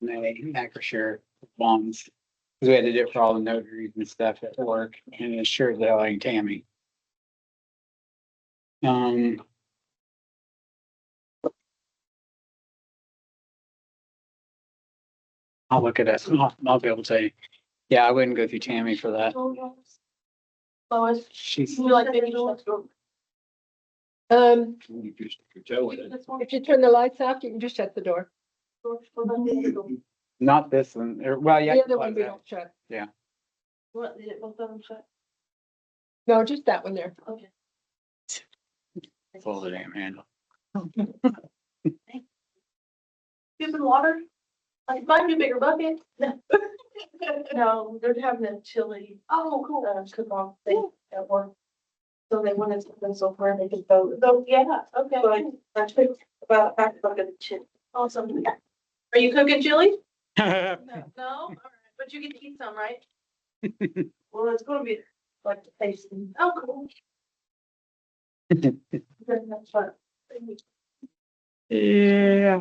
May, Acrisure bonds. Cause we had to do it for all the notaries and stuff at work and it sure as hell ain't Tammy. Um. I'll look at it. I'll be able to say, yeah, I wouldn't go through Tammy for that. Lois, She's, you like baby steps? You just could tell it. If you turn the lights off, you can just shut the door. not this one, or, well, yeah. The other one we don't shut. What, did it both of them shut? No, just that one there. Okay. Full of the damn handle. You some water? I can find you a bigger bucket. No, they're having a chili. Oh, cool. Cook-off thing at work. So they wanted something so far they could vote. So, yeah, okay. So I took about half a bucket of chili. Awesome. Are you cooking chili? No. No? All right. But you get to eat some, right? Well, it's gonna be like the tasting. Oh, cool. That's fun. Yeah. Yeah.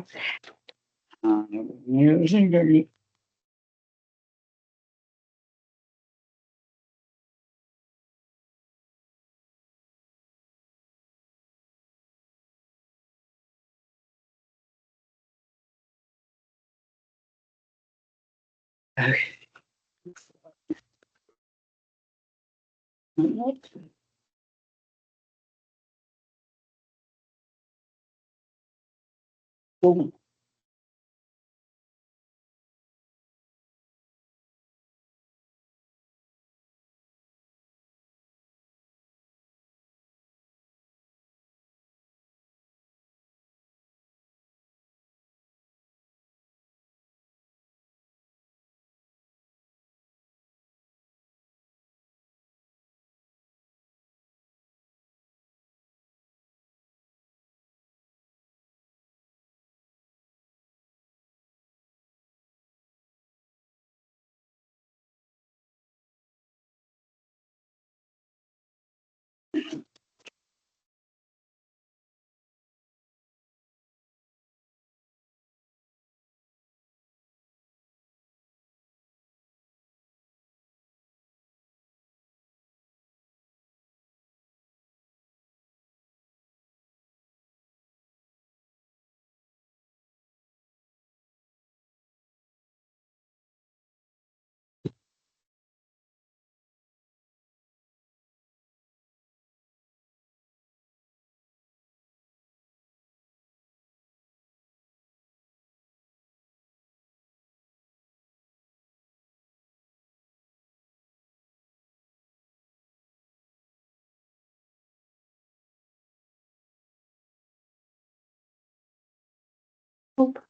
Okay.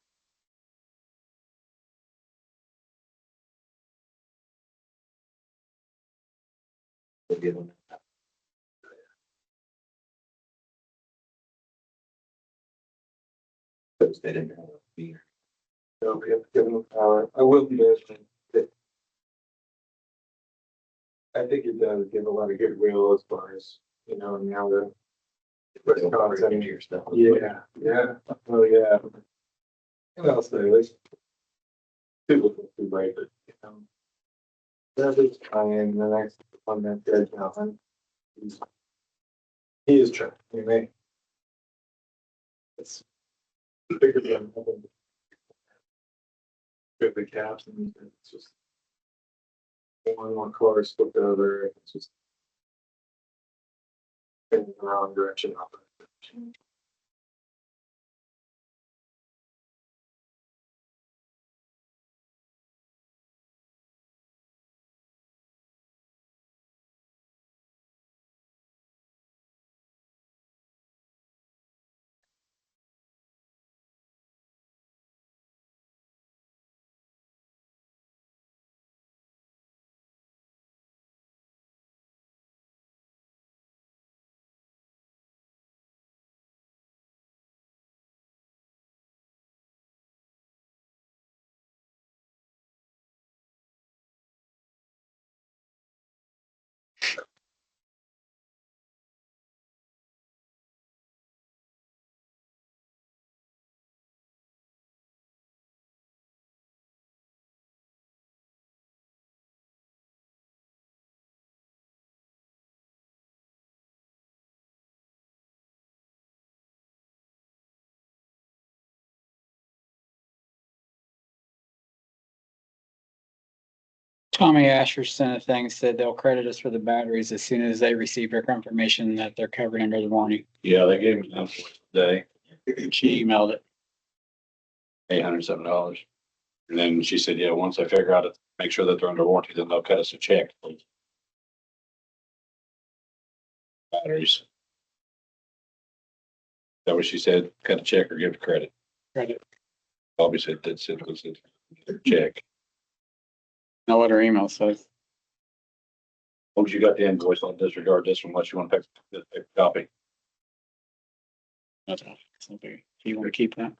Because they didn't have a beer. So we have to give them power. I will be mentioning that. I think it does give a lot of goodwill as far as, now the. Wisconsin. Your stuff. Yeah, oh, yeah. And I'll say, at least. People can be right, but. That is trying the next one that good now. He is trying, It's. Bigger than. With the caps and it's just. One cars flipped over, it's just. In the wrong direction. Tommy Asher sent a thing, said they'll credit us for the batteries as soon as they receive their confirmation that they're covered under the warranty. Yeah, they gave me an invoice today, She emailed it. $807. And then she said, yeah, once they figure out it, make sure that they're under warranty, then they'll cut us a check. Batteries. Is that what she said? Cut a check or give a credit? Credit. Bobby said that's it, check. Know what her email says. Once you got the invoice, I'll disregard this one unless you want to pick a copy. That's all. It's no biggie. You want to keep that?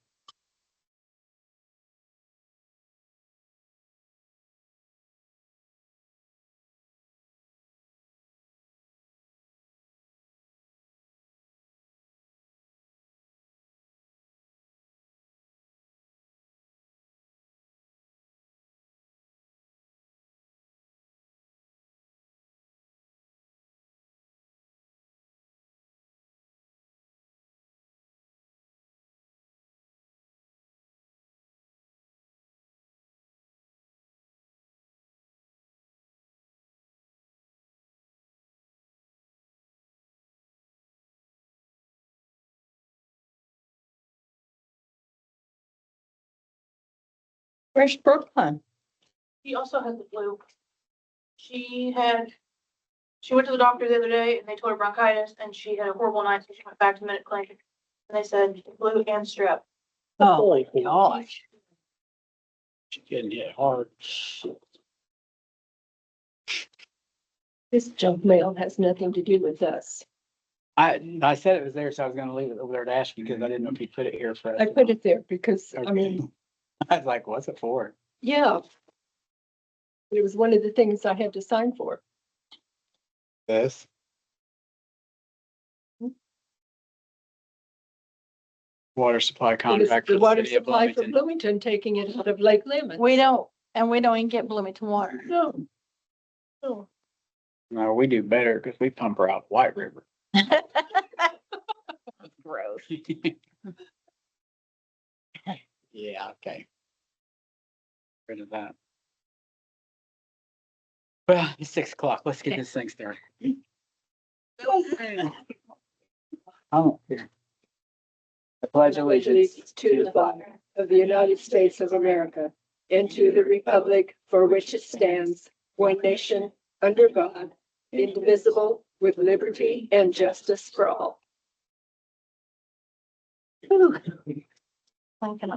Where's Brooklyn? She also has the flu. She went to the doctor the other day and they told her bronchitis and she had a horrible night, so she went back to the Minute Clinic. And they said flu and strep. Oh, my gosh. She's getting hit hard. This junk mail has nothing to do with us. I said it was there, so I was gonna leave it over there to ask you because I didn't know if you put it here for us. I put it there because, I mean, I was like, what's it for? yeah. It was one of the things I had to sign for. This. Water supply It was contract. the for water city of supply for Bloomington. Bloomington, taking it out of Lake Lemon. We don't even get Bloomington water. No. No. No, we do better because we pump her out White River. Gross. Yeah, okay. Rid of that. Well, it's 6 o'clock. Let's get this thing started. Oh, here. I pledge allegiance to the flag of the United States of America and to the republic for which it stands, one nation, under God, indivisible, with liberty and justice for all. Plunking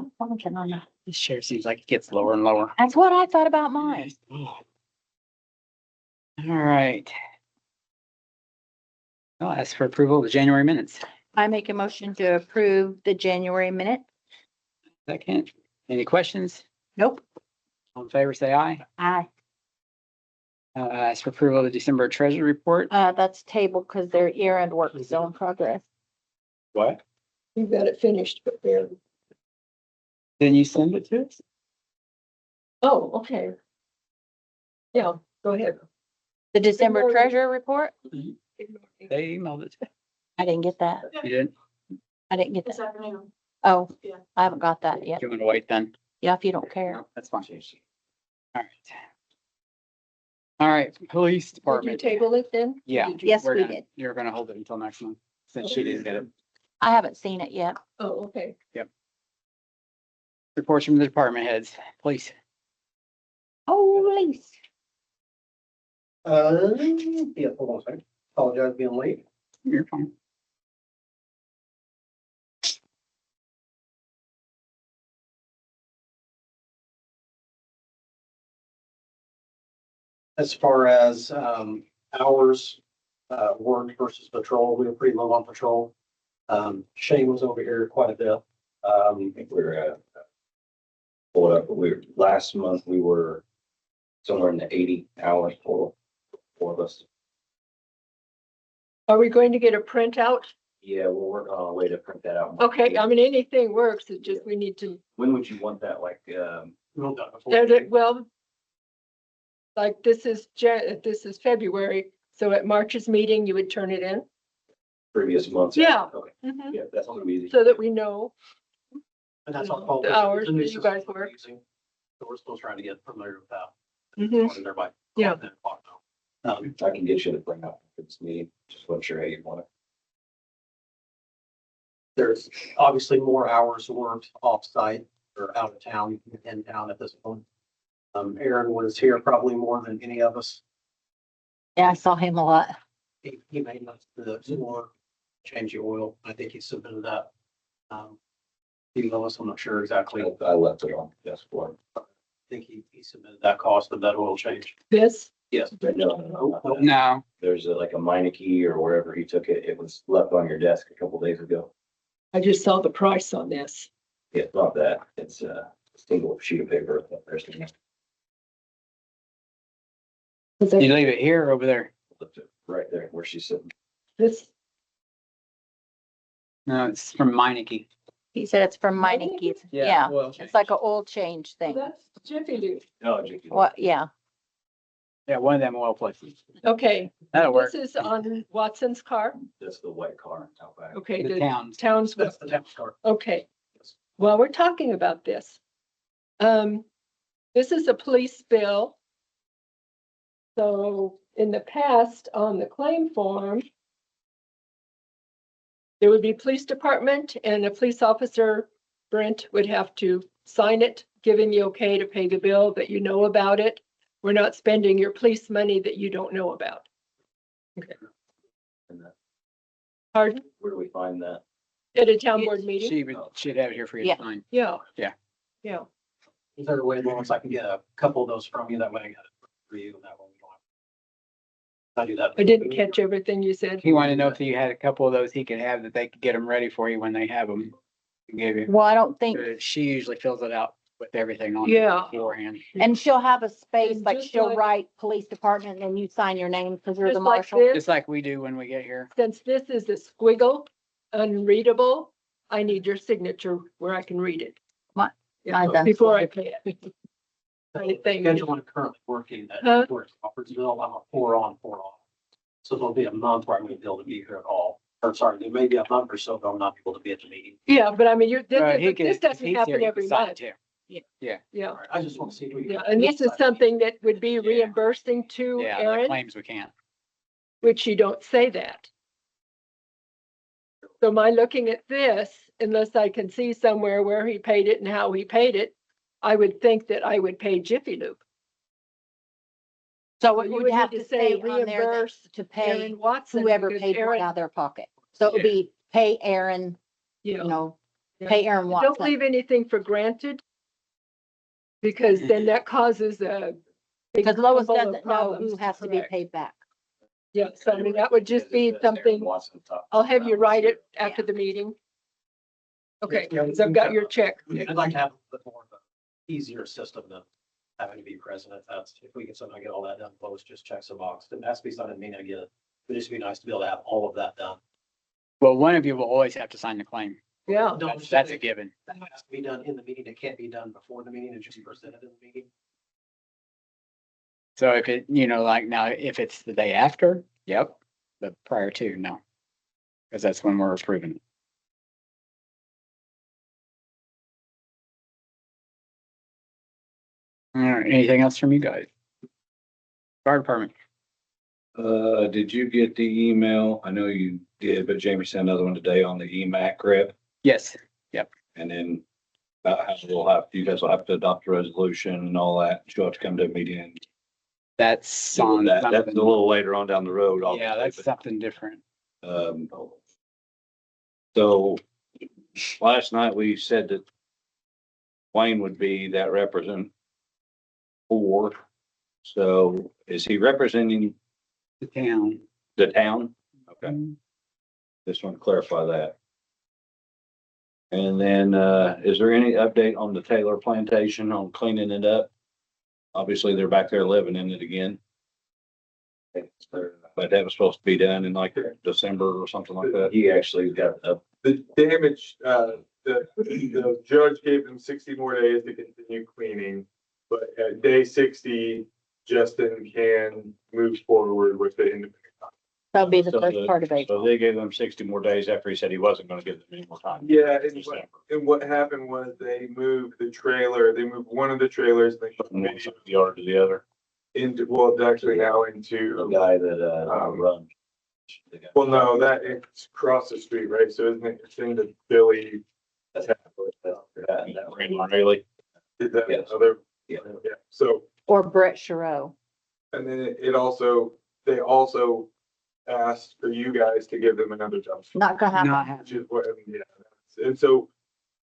on that. This chair seems like it gets lower and lower. That's what I thought about mine. All right. I'll ask for approval of the January minutes. I make a motion to approve the January minute. Second, any questions? Nope. All in favor, say aye. Aye. Ask for approval of the December treasury report. That's table because their year-end work is still in progress. What? We've got it finished, but barely. Didn't you send it to us? Oh, okay. Yeah, go ahead. The December morning. treasurer report? They emailed it. I didn't get that. You didn't? I didn't get This that. afternoon. Oh, Yeah. I haven't got that yet. You want to wait then? Yeah, if you don't care. No, that's fine. All right. All right, police Did you department. table it then? Yeah. Did you- Yes, We're we gonna- did. You're gonna hold it until next month, since she didn't get it. I haven't seen it yet. Oh, okay. Reports from the department heads, please. Holy. Yeah, hold on a second. Apologize for being late. You're fine. As far as hours worked versus patrol, we were pretty low on patrol. Shane was over here quite a bit. I think we're at, pull it up, last month we were somewhere in the 80 hours total, four of us. Are we going to get a printout? Yeah, we're working on a way to print that out. Okay, I mean, anything works, it's just we need to, When would you want that, like, Well done before. well, like this is February, so at March's meeting, you would turn it in? previous months? Yeah. Okay, Mhm. yeah, that's gonna be easy. So that we know. And that's all. The hours that you guys work. So we're still trying to get familiar with that. Mhm. They're by. Yeah. I can get you to bring up for this meeting, just wasn't sure how you want it. There's obviously more hours worked off-site or out of town, in town at this point. Aaron was here probably more than any of us. Yeah, I saw him a lot. He made the floor, change the oil. I think he submitted that. He Lois, I'm not sure exactly. I left it on the desk for him. I think he submitted that cost of that oil change. This, Yes. But no, No, there's like a Meineke or wherever he took it. It was left on your desk a couple days ago. I just saw the price on this. It's not that. It's a single sheet of paper. There's you leave it here or over there? right there where she's sitting. This, No, it's from Meineke. He said it's from Meineke. Yeah, Well, it's like an oil change thing. that's Jiffy Lube. No, What, yeah. yeah, one of them oil places. Okay, That'll work. this is on Watson's car. that's the white car out back. Okay, The the towns. town's, That's the town car. okay. Well, we're talking about this. This is a police bill. So in the past, on the claim form, there would be police department and a police officer, Brent, would have to sign it, giving the okay to pay the bill, that you know about it. We're not spending your police money that you don't know about. And that- Pardon? Where do we find that? At a town board meeting? She'd have it here for you Yeah. to sign. Yeah. Yeah. Yeah. Is there a way, Lawrence, I can get a couple of those from you? That way I got it for you and that way we don't have. I do that. I didn't catch everything you said. He wanted to know if you had a couple of those he could have that they could get them ready for you when they have them. Give you. Well, I don't think, She usually fills it out with everything on it Yeah. beforehand. and she'll have a space, And like just she'll like- write police department and then you sign your name because you're the Just like marshal. this, Just like we do when we get here. since this is a squiggle, unreadable, I need your signature where I can read it. My- Yeah, mine's done. before I pay it. Right, thank you. Schedule one currently working Huh? at Crawfordsville. I'm a 4 on, 4 off. So there'll be a month where I'm gonna be able to be here at all. Or sorry, there may be a month or so that I'm not able to be at the meeting. Yeah, but I mean, He this could- if doesn't he's happen here, he every could sign month. too. Yeah, All right, I just want to see if we can. yeah, and this is something that would be Yeah. reimbursing to Yeah, the Aaron, claims we can't. which you don't say that. So my looking at this, unless I can see somewhere where he paid it and how he paid it, I would think that I would pay Jiffy Lube. So So it you would would have need to to say say on there that reimburse to pay Aaron Watson. whoever because paid for it Aaron- out of their pocket. So it would be pay Aaron, Yeah. you know, Yeah. pay Aaron Don't Watson. leave anything for granted. Because then that causes a. big Because Lois bubble of doesn't know who problems has to be correct. paid back. Yeah, so I mean, that would just be something, I'll have you write it after the meeting. Okay, Yeah, because I've got your check. I'd like to have a bit more of an easier system than having to be present. That's, if we can somehow get all that done, Lois just checks a box. It has to be something me, I get it. It'd just be nice to be able to have all of that done. Well, one of you will always have to sign the claim. Yeah, That's a given. That has to be done in the meeting. It can't be done before the meeting. It just be presented in the meeting. So if it, like now, if it's the day after, yep, but prior to, no. Because that's when we're approving it. All right, anything else from you guys? Fire department, Did you get the email? I know you did, but Jamie sent another one today on the EMAC rep. yes, And then about how you guys will have to adopt a resolution and all that. You'll have to come to a meeting and that's do on that. That's a something. little later on down the road. Yeah, obviously, that's but, something different. So last night we said that Wayne would be that representative. So is he representing The town. the town? Okay, just want to clarify that. And then, is there any update on the Taylor plantation on cleaning it up? Obviously, they're back there living in it again. But that was supposed to be done in like December or something like that. He actually got up. The damage, the judge gave them 60 more days to continue cleaning. But at day 60, Justin can move forward with the independent. That'll be the So first part of So April. they gave them 60 more days after he said he wasn't gonna give them any more time. Yeah, December. and what happened was they moved the trailer, they moved one of the trailers. They From one side of the yard to the other. into, well, it's actually now The into, guy that, runs. the guy- well, no, that it's across the street, right? So isn't it, it's into Billy, That's that Raymond Haley. is that Yes. other? Yeah. Yeah, so, Or Brett Sherrow. and then it also, they also asked for you guys to give them another dumpster. Not gonna happen. Not Which happening. is what, I mean, yeah, and so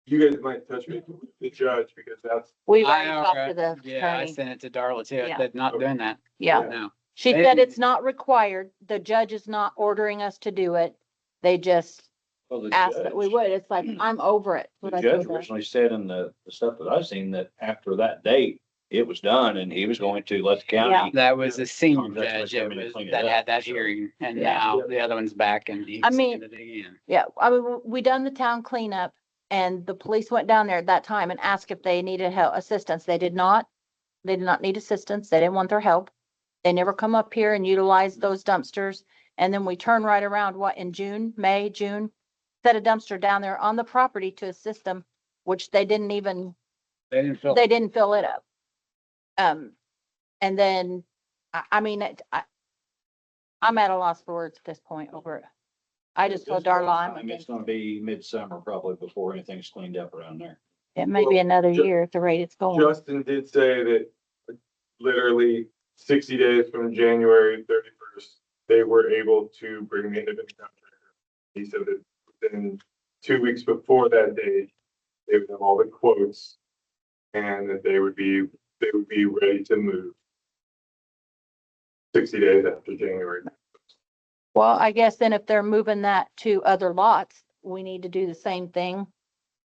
you guys might touch base with the judge because that's, We've I already talked to the Yeah, I attorney. sent it to Darla too. I Yeah. said, not doing that. Yeah. No. She They said didn't- it's not required. The judge is not ordering us to do it. They just Well, the asked that we judge- would. It's like, I'm over it. The What I judge told her. originally said in the stuff that I've seen that after that date, it was done and he was going to let the county. That was a senior Contract judge was that coming to was, clean it that up, had that so- hearing, and Yeah. now the other one's back and he's I mean- doing it again. Yeah, I mean, we done the town cleanup and the police went down there at that time and asked if they needed help, assistance. They did not. They did not need assistance. They didn't want their help. They never come up here and utilize those dumpsters. And then we turn right around, what, in June, set a dumpster down there on the property to assist them, which they didn't even, They didn't feel. they didn't fill it up. And then, I mean, I'm at a loss for words at this point over it. I just told Darla I'm I mean, it's against gonna it. be midsummer probably before anything's cleaned up around there. It may be Well, another Ju- year at the rate it's going. Justin did say that literally 60 days from January 31st, they were able to bring the independent contractor. He said that within 2 weeks before that date, they would have all the quotes and that they would be ready to move 60 days after January. Well, I guess then if they're moving that to other lots, we need to do the same thing.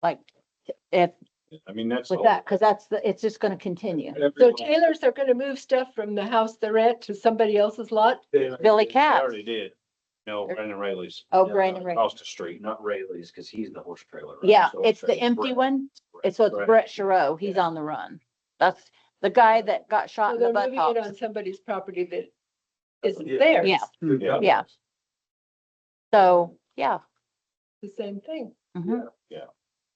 Like, if, I mean, that's. with all- that, cause it's just gonna continue. So everyone- Taylors are gonna move stuff from the house they're at to somebody else's lot? Billy They Katz. already did. No, Brandon Rayleigh's. Oh, Brandon Ray. Across the street. Not Rayleigh's, cause he's the horse trailer. right? Yeah, So it's the empty Brett. one. It's so it's Brett. Brett Sherrow. He's on the run. That's the guy that got shot So in the they're moving it on buttocks. somebody's property that isn't Yeah. theirs. Yeah. Yeah. Yeah. So, yeah. The same thing. Mhm. Yeah.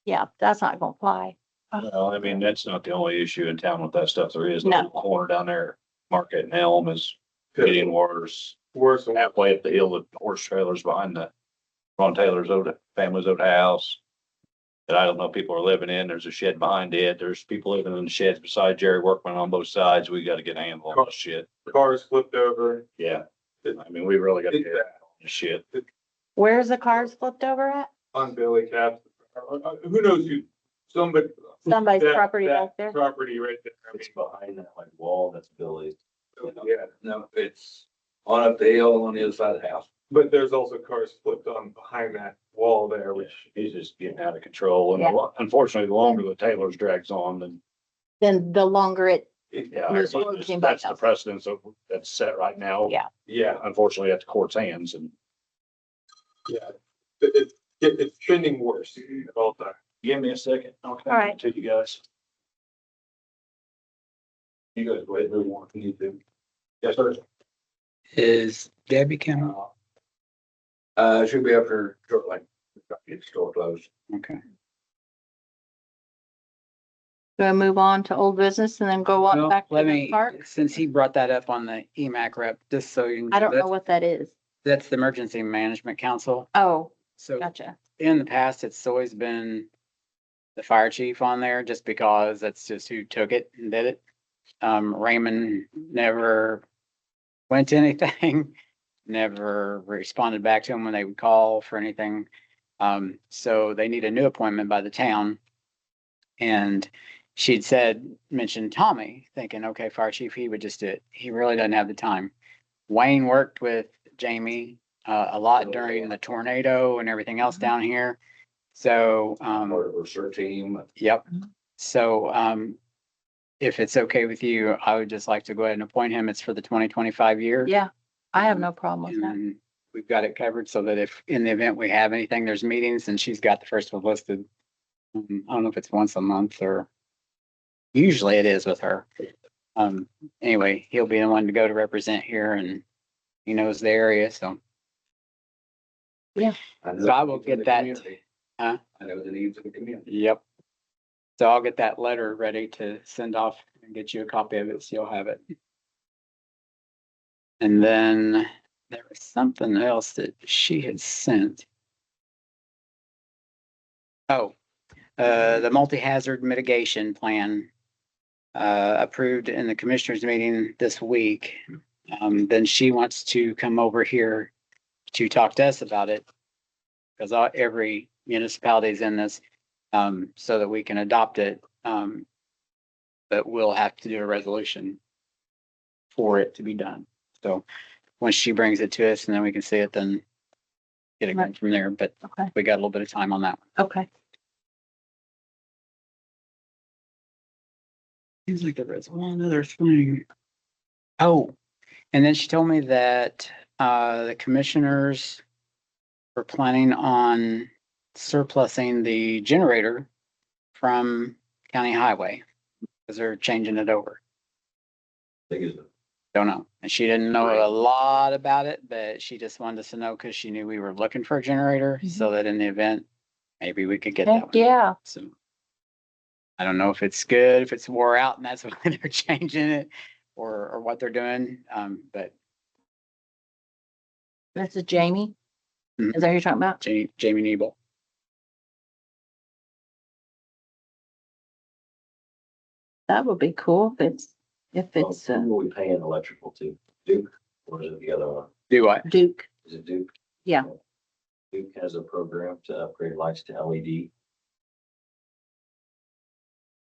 Yeah, that's not gonna fly. Well, I mean, that's not the only issue in town with that stuff. There is. The No. little corner down there, Market and Elm is getting worse. Worse and worse. Halfway up the hill, the horse trailers behind the Ron Taylor's family's old house. That I don't know, people are living in. There's a shed behind it. There's people living in the sheds beside Jerry Workman on both sides. We gotta get a handle on this shit. Cars flipped over. Yeah. I mean, we really gotta It's get bad. this shit. Where's the cars flipped over at? On Billy Katz. Who knows who, somebody. Somebody's that- property that back there? Property right there. I It's behind that like wall, that's Billy's. mean, yeah, No, it's on up the hill on the other side of the house. but there's also cars flipped on behind that wall there, which, He's just getting out of control. And Yeah. Unfortunately, the longer the Taylor's drags on, then Then the longer it, yeah, Moves forward to anybody that's the else. precedence of that's set right now. Yeah. yeah, Unfortunately, at the court's hands and yeah. It's trending worse at all times. give me a second. Okay. All right. To you guys. You guys wait, move on if you need to. Yes, sir. Is Debbie coming? She'll be up here shortly. Get the store closed. Okay. gonna move on to old business and then go on Well, back to let the me, park. since he brought that up on the EMAC rep, just so you. I don't know that's- what that is. That's the Emergency Management Council. Oh, So gotcha. in the past, it's always been the fire chief on there just because that's just who took it and did it. Raymond never went to anything, never responded back to him when they would call for anything. So they need a new appointment by the town. And she'd mentioned Tommy, thinking, okay, fire chief, he would just do it. He really doesn't have the time. Wayne worked with Jamie a lot during the tornado and everything else down here. So, Part of her CERT team. yep. So, if it's okay with you, I would just like to go ahead and appoint him. It's for the 2025 year. Yeah, I have no problem with And that. then we've got it covered so that if in the event we have anything, there's meetings and she's got the first one listed. I don't know if it's once a month or usually it is with her. Anyway, he'll be the one to go to represent here and he knows the area, so. So I will get that. Huh? I know the needs of the community. Yep. So I'll get that letter ready to send off and get you a copy of it, so you'll have it. And then there was something else that she had sent. Oh, the multi-hazard mitigation plan, approved in the commissioners meeting this week. Then she wants to come over here to talk to us about it. Because every municipality is in this, so that we can adopt it. But we'll have to do a resolution for it to be done. So once she brings it to us and then we can see it, then get it going from there. But Okay, we got a little bit of time on that one. okay. Seems like there was one other thing. Oh, and then she told me that the commissioners were planning on surplusing the generator from county highway because they're changing it over. Big as Don't know. And she didn't know a lot about it, but she just wanted us to know because she knew we were looking for a generator so that in the event, maybe we could get that Heck, one. yeah. So I don't know if it's good, if it's wore out and that's why they're changing it or what they're doing. But This is Jamie. Mhm. Is that who you're talking about? Jamie Nebel. That would be cool if it's Who are we paying electrical to? Duke, or is it the other one? Do what? Duke. Is it Duke? Yeah. Duke has a program to upgrade lights to LED.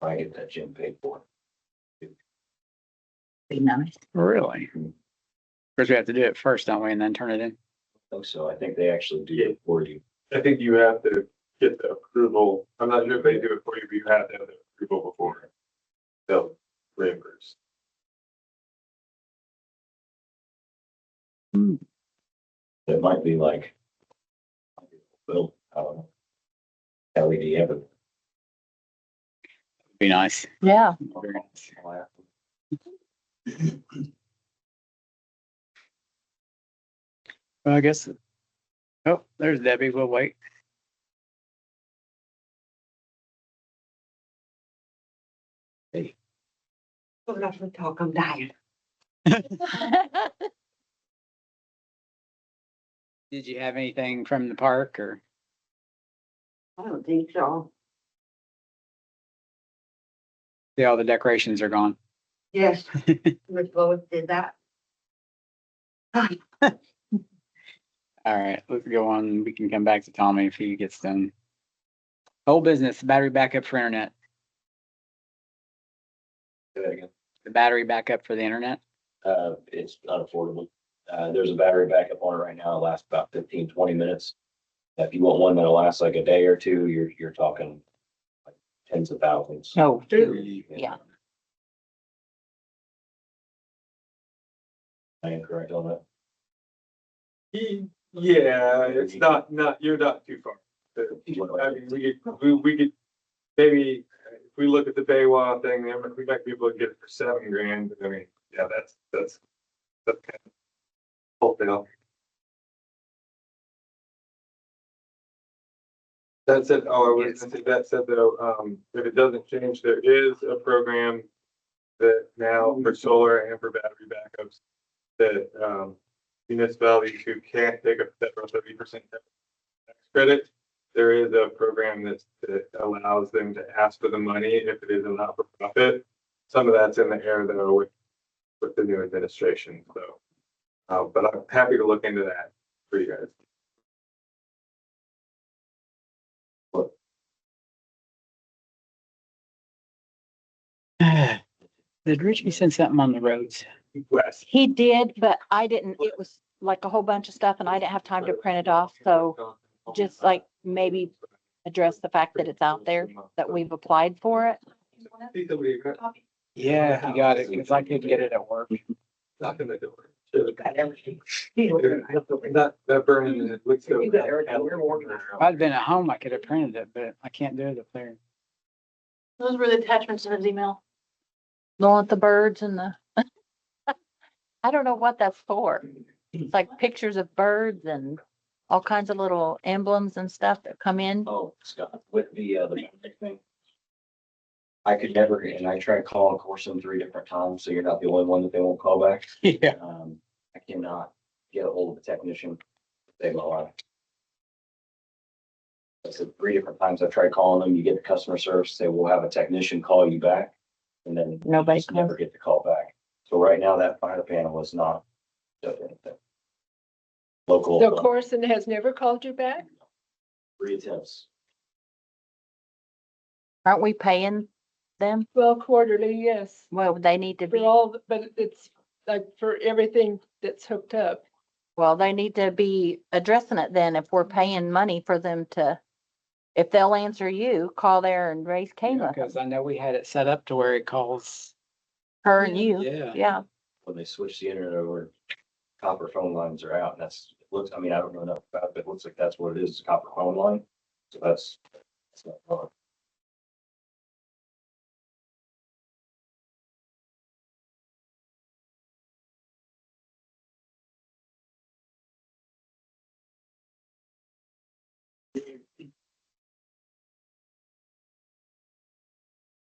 I get that Jim paid for. Be nice. Really? Of course, we have to do it first, don't we? And then turn it in. I think so. I think they actually do it for you. I think you have to get the approval. I'm not sure if they do it for you, but you have to have the approval before they'll reimburse. It might be like, well, I don't know. LED ever. Be nice. Yeah. Very nice. Well, I guess. Oh, there's Debbie. We'll wait. We're not gonna talk, I'm dying. Did you have anything from the park or? I don't think so. Yeah, all the decorations are gone. Yes, Miss Lois did that. All right, let's go on. We can come back to Tommy if he gets done. Whole business, battery backup for internet. Say that again. The battery backup for the internet. It's unaffordable. There's a battery backup on it right now. It lasts about 15, 20 minutes. If you want one that'll last like a day or two, you're talking like tens of thousands. No. You know. Yeah. I am correct on that. Yeah, it's not, you're not too far. I mean, we could, maybe, if we look at the Baywa thing, we might be able to get it for $7,000, but I mean, yeah, that's kind of wholesale. That said, I was gonna say, that said though, if it doesn't change, there is a program that now for solar and for battery backups that, municipalities who can't take a federal 30% tax credit, there is a program that allows them to ask for the money if it is a not-for-profit. Some of that's in the air though with the new administration, so. But I'm happy to look into that for you guys. Did Richie send something on the roads? Wes. He did, but I didn't, it was like a whole bunch of stuff and I didn't have time to print it off, so just like maybe address the fact that it's out there, that we've applied for it. Yeah, he got it, because I couldn't get it at work. Knock on the door. That burning, it looks so. If I'd been at home, I could have printed it, but I can't do it up there. Those were the attachments in his email. The one with the birds and the, I don't know what that's for. It's like pictures of birds and all kinds of little emblems and stuff that come in. Oh, Scott, with the thing. I could never, and I tried calling Corson 3 different times, so you're not the only one that they won't call back. Yeah. cannot get a hold of a technician to save my life. I said 3 different times I've tried calling them, you get the customer service, say, we'll have a technician call you back. And then Nobody just never get the call back. So right now that fire panel is not doing anything. Local. So Corson has never called you back? 3 attempts. Aren't we paying them? Well, quarterly, yes. Well, they need to For be, all, but it's like for everything that's hooked up. well, they need to be addressing it then if we're paying money for them to, if they'll answer you, call there and raise Cain with them, Because I know we had it set up to where it calls. her and you. Yeah. Yeah, When they switch the internet over, copper phone lines are out and that's, it looks, I mean, I don't know enough about it, but it looks like that's what it is, a copper phone line. So that's not wrong.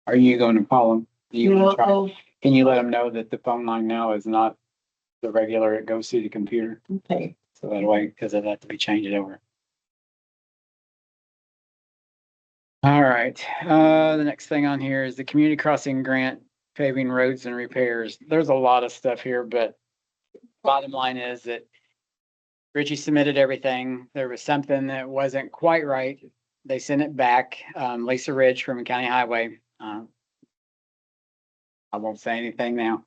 Are you going to call them? Do you wanna try? No, Can you let them know that the phone line now is not the regular, it goes through the computer? okay. So that way, because it'll have to be changed over. All right, the next thing on here is the community crossing grant, paving roads and repairs. There's a lot of stuff here, but bottom line is that Richie submitted everything. There was something that wasn't quite right. They sent it back. Lisa Ridge from County Highway. I won't say anything now.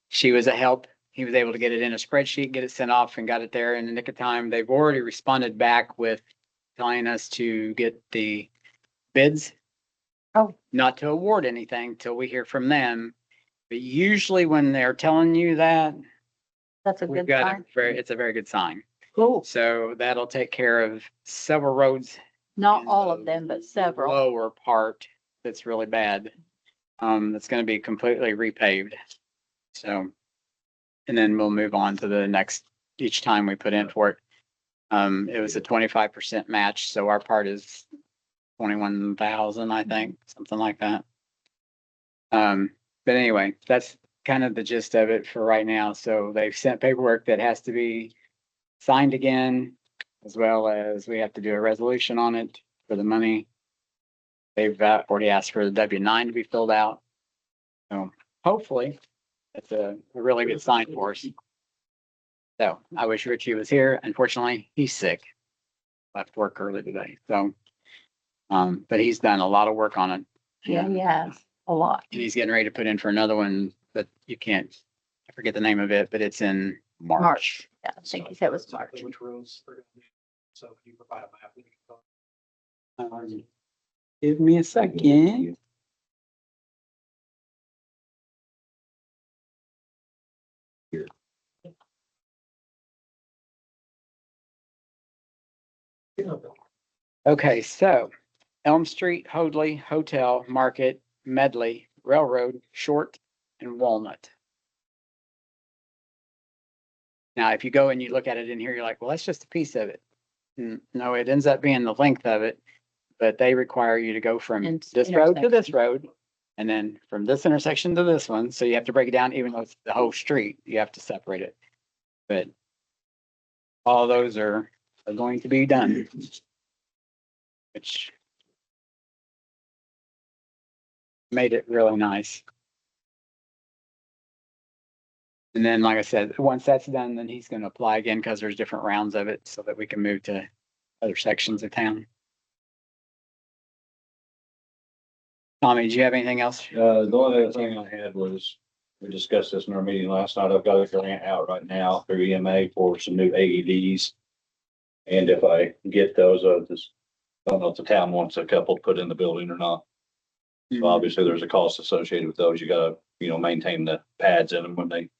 She was a help. He was able to get it in a spreadsheet, get it sent off and got it there in the nick of time. They've already responded back with telling us to get the bids. Oh. Not to award anything till we hear from them. But usually when they're telling you that, That's a we've good got sign. it's a very good sign. Cool. So that'll take care of several roads. Not in all the of them, but several. Lower part that's really bad. That's gonna be completely repaved. So, and then we'll move on to the next, each time we put in for it. It was a 25% match, so our part is 21,000, I think, something like that. But anyway, that's kind of the gist of it for right now. So they've sent paperwork that has to be signed again, as well as we have to do a resolution on it for the money. They've already asked for the W-9 to be filled out. So hopefully it's a really good sign for us. So I wish Richie was here. Unfortunately, he's sick. Left work early today. So, but he's done a lot of work on it. Yeah, he has a lot. And he's getting ready to put in for another one, but you can't, I forget the name of it, but it's in March. March. Yeah, I think he said it was March. Exactly which roads they're gonna do. So can you provide a map? We can go. Give me a second. Okay, so Elm Street, Hoadley, Hotel, Market, Medley, Railroad, Short, and Walnut. Now, if you go and you look at it in here, you're like, well, that's just a piece of it. No, it ends up being the length of it, but they require you to go from And this road to this intersection. road. And then from this intersection to this one, so you have to break it down, even though it's the whole street, you have to separate it. But all those are going to be done. Which made it really nice. And then, like I said, once that's done, then he's gonna apply again because there's different rounds of it so that we can move to other sections of town. Tommy, do you have anything else? The only other thing I had was, we discussed this in our meeting last night. I've got a grant out right now through EMA for some new AEDs. And if I get those, I don't know if the town wants a couple put in the building or not. So obviously there's a cost associated with those. You gotta, maintain the pads in them when they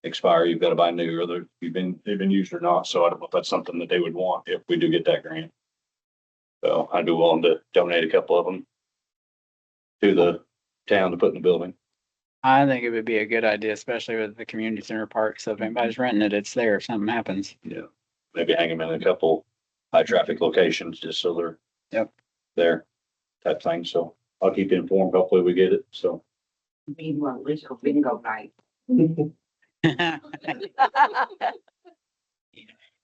expire. You've got to buy new, or they've been used or not. So I don't know if that's something that they would want if we do get that grant. So I'd be willing to donate a couple of them to the town to put in the building. I think it would be a good idea, especially with the community center park. So if anybody's renting it, it's there if something happens. Yeah. Maybe hang them in a couple high traffic locations just so they're there type thing. So I'll keep you informed. Hopefully we get it. So Meanwhile, let's go bingo night.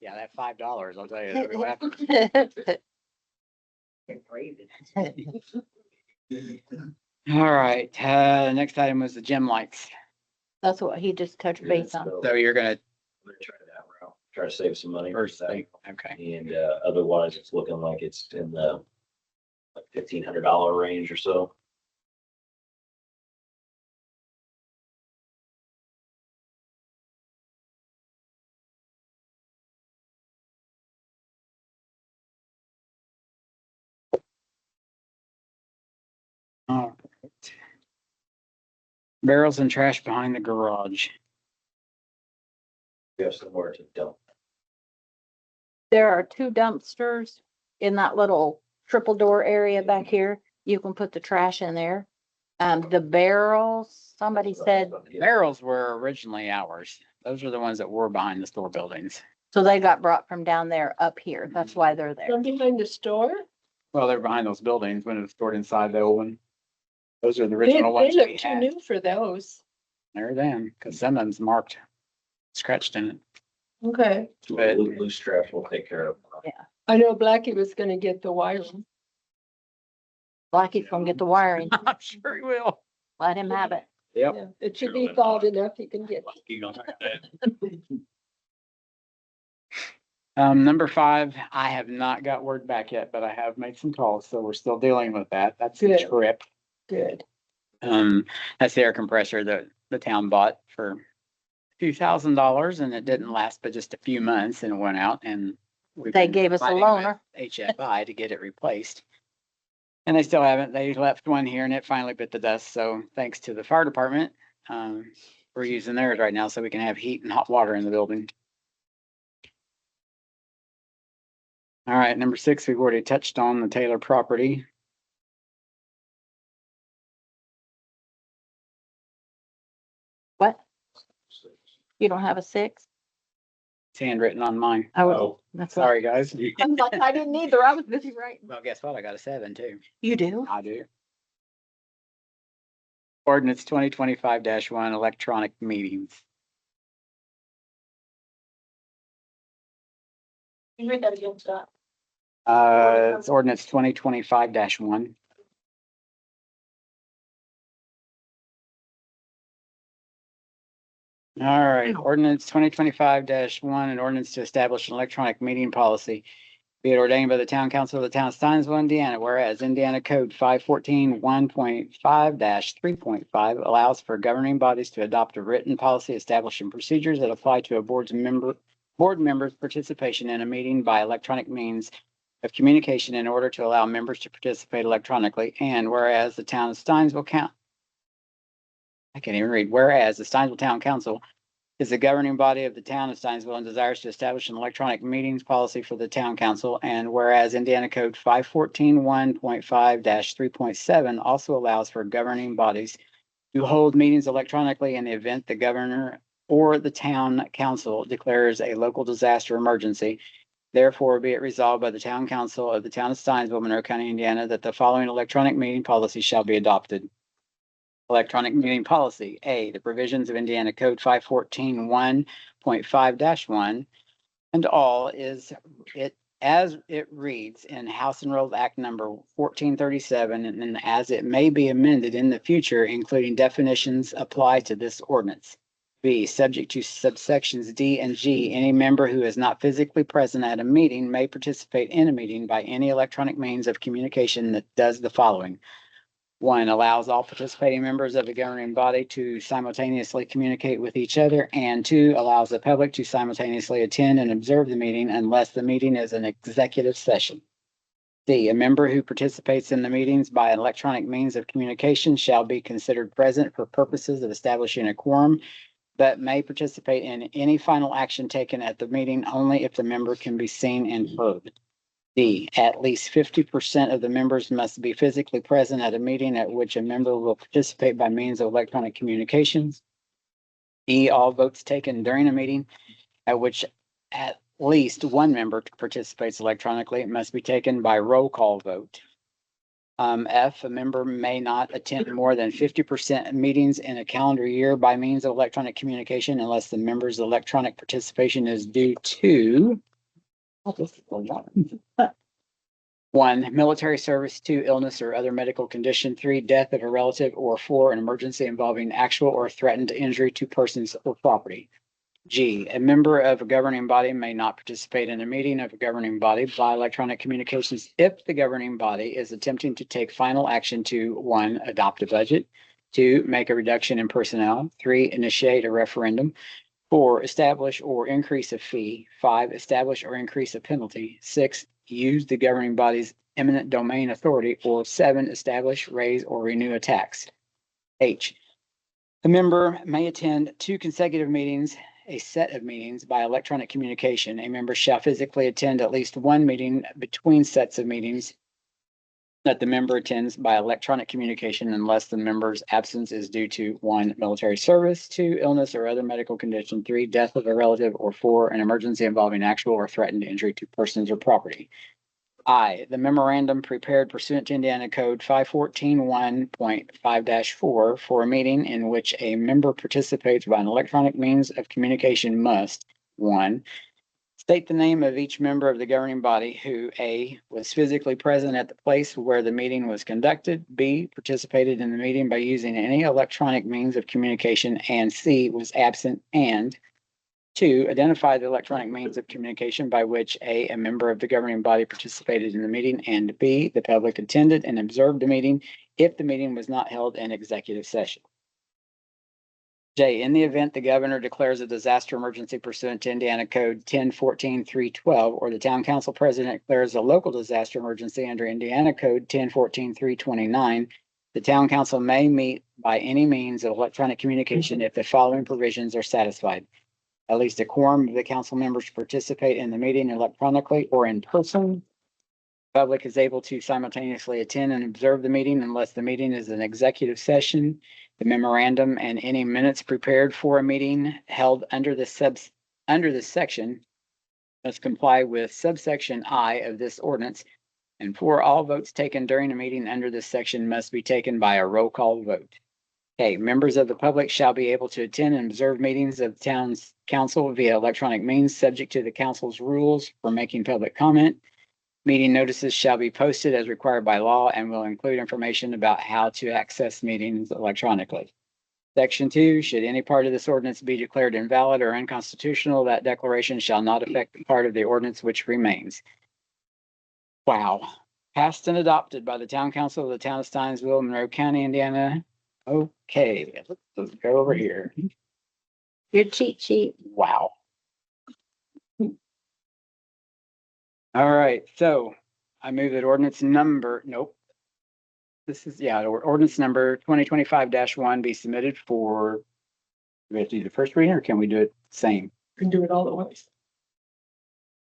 Yeah, that $5, I'll tell you. that'll be laughing. All right, next item was the gym lights. That's what he just touched base on. So you're gonna We're gonna try that route, try to save some money. first thing, okay. And otherwise, it's looking like it's in the like $1,500 range or so. All right. Barrels and trash behind the garage. We have somewhere to dump. There are 2 dumpsters in that little triple door area back here. You can put the trash in there. The barrels, somebody said, Barrels were originally ours. Those are the ones that were behind the store buildings. so they got brought from down there up here. That's why they're there. From behind the store? Well, they're behind those buildings when it was stored inside the old one. Those are the They original ones look we too had. new for those. They're them, because some of them's marked, scratched in it. Okay. But- Loose trash will take care of. I know Blackie was gonna get the wiring. Blackie's gonna get the wiring. I'm sure he will. Let him have it. Yep. Yeah, it should be thawed enough he can get. Number 5, I have not got word back yet, but I have made some calls, so we're still dealing with that. That's the Good. trip. Good. That's the air compressor that the town bought for a few $1,000s, and it didn't last but just a few months, and it went out, and we've They been gave us a fighting with loaner. HFI to get it replaced. And they still haven't. They left one here and it finally bit the dust. So thanks to the fire department, we're using theirs right now so we can have heat and hot water in the building. All right, number 6, we've already touched on the Taylor property. What? You don't have a 6? It's handwritten on mine. I would, Oh, that's what. Sorry, guys. I'm like, I didn't either. I was busy writing. Well, guess what? I got a 7 too. You do? I do. Ordinance 2025-1, electronic meetings. You read that again, Scott. It's ordinance 2025-1. All right, ordinance 2025-1, an ordinance to establish an electronic meeting policy. Be it ordained by the town council of the town of Steinsville, Indiana, whereas Indiana Code 514-1.5-3.5 allows for governing bodies to adopt a written policy establishing procedures that apply to a board members' participation in a meeting by electronic means of communication in order to allow members to participate electronically. And whereas the town of Steinsville I can't even read. Whereas the Steinsville Town Council is the governing body of the town of Steinsville and desires to establish an electronic meetings policy for the town council. And whereas Indiana Code 514-1.5-3.7 also allows for governing bodies to hold meetings electronically in the event the governor or the town council declares a local disaster emergency. Therefore, be it resolved by the town council of the town of Steinsville, Monroe County, Indiana, that the following electronic meeting policy shall be adopted. Electronic meeting policy. A, the provisions of Indiana Code 514-1.5-1 and all is it as it reads in House Enrolled Act number 1437 and as it may be amended in the future, including definitions apply to this ordinance. B, subject to subsections D and G, any member who is not physically present at a meeting may participate in a meeting by any electronic means of communication that does the following. 1, allows all participating members of the governing body to simultaneously communicate with each other. And 2, allows the public to simultaneously attend and observe the meeting unless the meeting is an executive session. C, a member who participates in the meetings by electronic means of communication shall be considered present for purposes of establishing a quorum, but may participate in any final action taken at the meeting only if the member can be seen and heard. D, at least 50% of the members must be physically present at a meeting at which a member will participate by means of electronic communications. E, all votes taken during a meeting at which at least one member participates electronically must be taken by roll call vote. F, a member may not attend more than 50% of meetings in a calendar year by means of electronic communication unless the member's electronic participation is due to one, military service, two, illness or other medical condition, three, death of a relative, or four, an emergency involving actual or threatened injury to persons or property. G, a member of a governing body may not participate in a meeting of a governing body by electronic communications if the governing body is attempting to take final action to, one, adopt a budget, two, make a reduction in personnel, three, initiate a referendum, four, establish or increase a fee, five, establish or increase a penalty, six, use the governing body's eminent domain authority, or seven, establish, raise, or renew a tax. H, the member may attend two consecutive meetings, a set of meetings by electronic communication. A member shall physically attend at least one meeting between sets of meetings that the member attends by electronic communication unless the member's absence is due to one, military service, two, illness or other medical condition, three, death of a relative, or four, an emergency involving actual or threatened injury to persons or property. I, the memorandum prepared pursuant to Indiana Code 514.1.5-4 for a meeting in which a member participates by an electronic means of communication must, one, state the name of each member of the governing body who A, was physically present at the place where the meeting was conducted, B, participated in the meeting by using any electronic means of communication, and C, was absent, and two, identify the electronic means of communication by which a member of the governing body participated in the meeting, and B, the public attended and observed the meeting if the meeting was not held in executive session. J, in the event the governor declares a disaster emergency pursuant to Indiana Code 1014-312, or the town council president declares a local disaster emergency under Indiana Code 1014-329, the town council may meet by any means of electronic communication if the following provisions are satisfied. At least a quorum of the council members participate in the meeting electronically or in person. The public is able to simultaneously attend and observe the meeting unless the meeting is an executive session. The memorandum and any minutes prepared for a meeting held under this section must comply with subsection I of this ordinance. And for all votes taken during a meeting under this section must be taken by a roll call vote. Okay, members of the public shall be able to attend and observe meetings of the town's council via electronic means, subject to the council's rules for making public comment. Meeting notices shall be posted as required by law and will include information about how to access meetings electronically. Section 2, should any part of this ordinance be declared invalid or unconstitutional, that declaration shall not affect the part of the ordinance which remains. Wow. Passed and adopted by the town council of the town of Steinsville, Monroe County, Indiana. Okay, let's go over here. Your cheat sheet. Wow. All right, so I move that ordinance number, nope. This is, yeah, ordinance number 2025-1 be submitted for, do we have to do the first reading or can we do it same? Can do it all at once.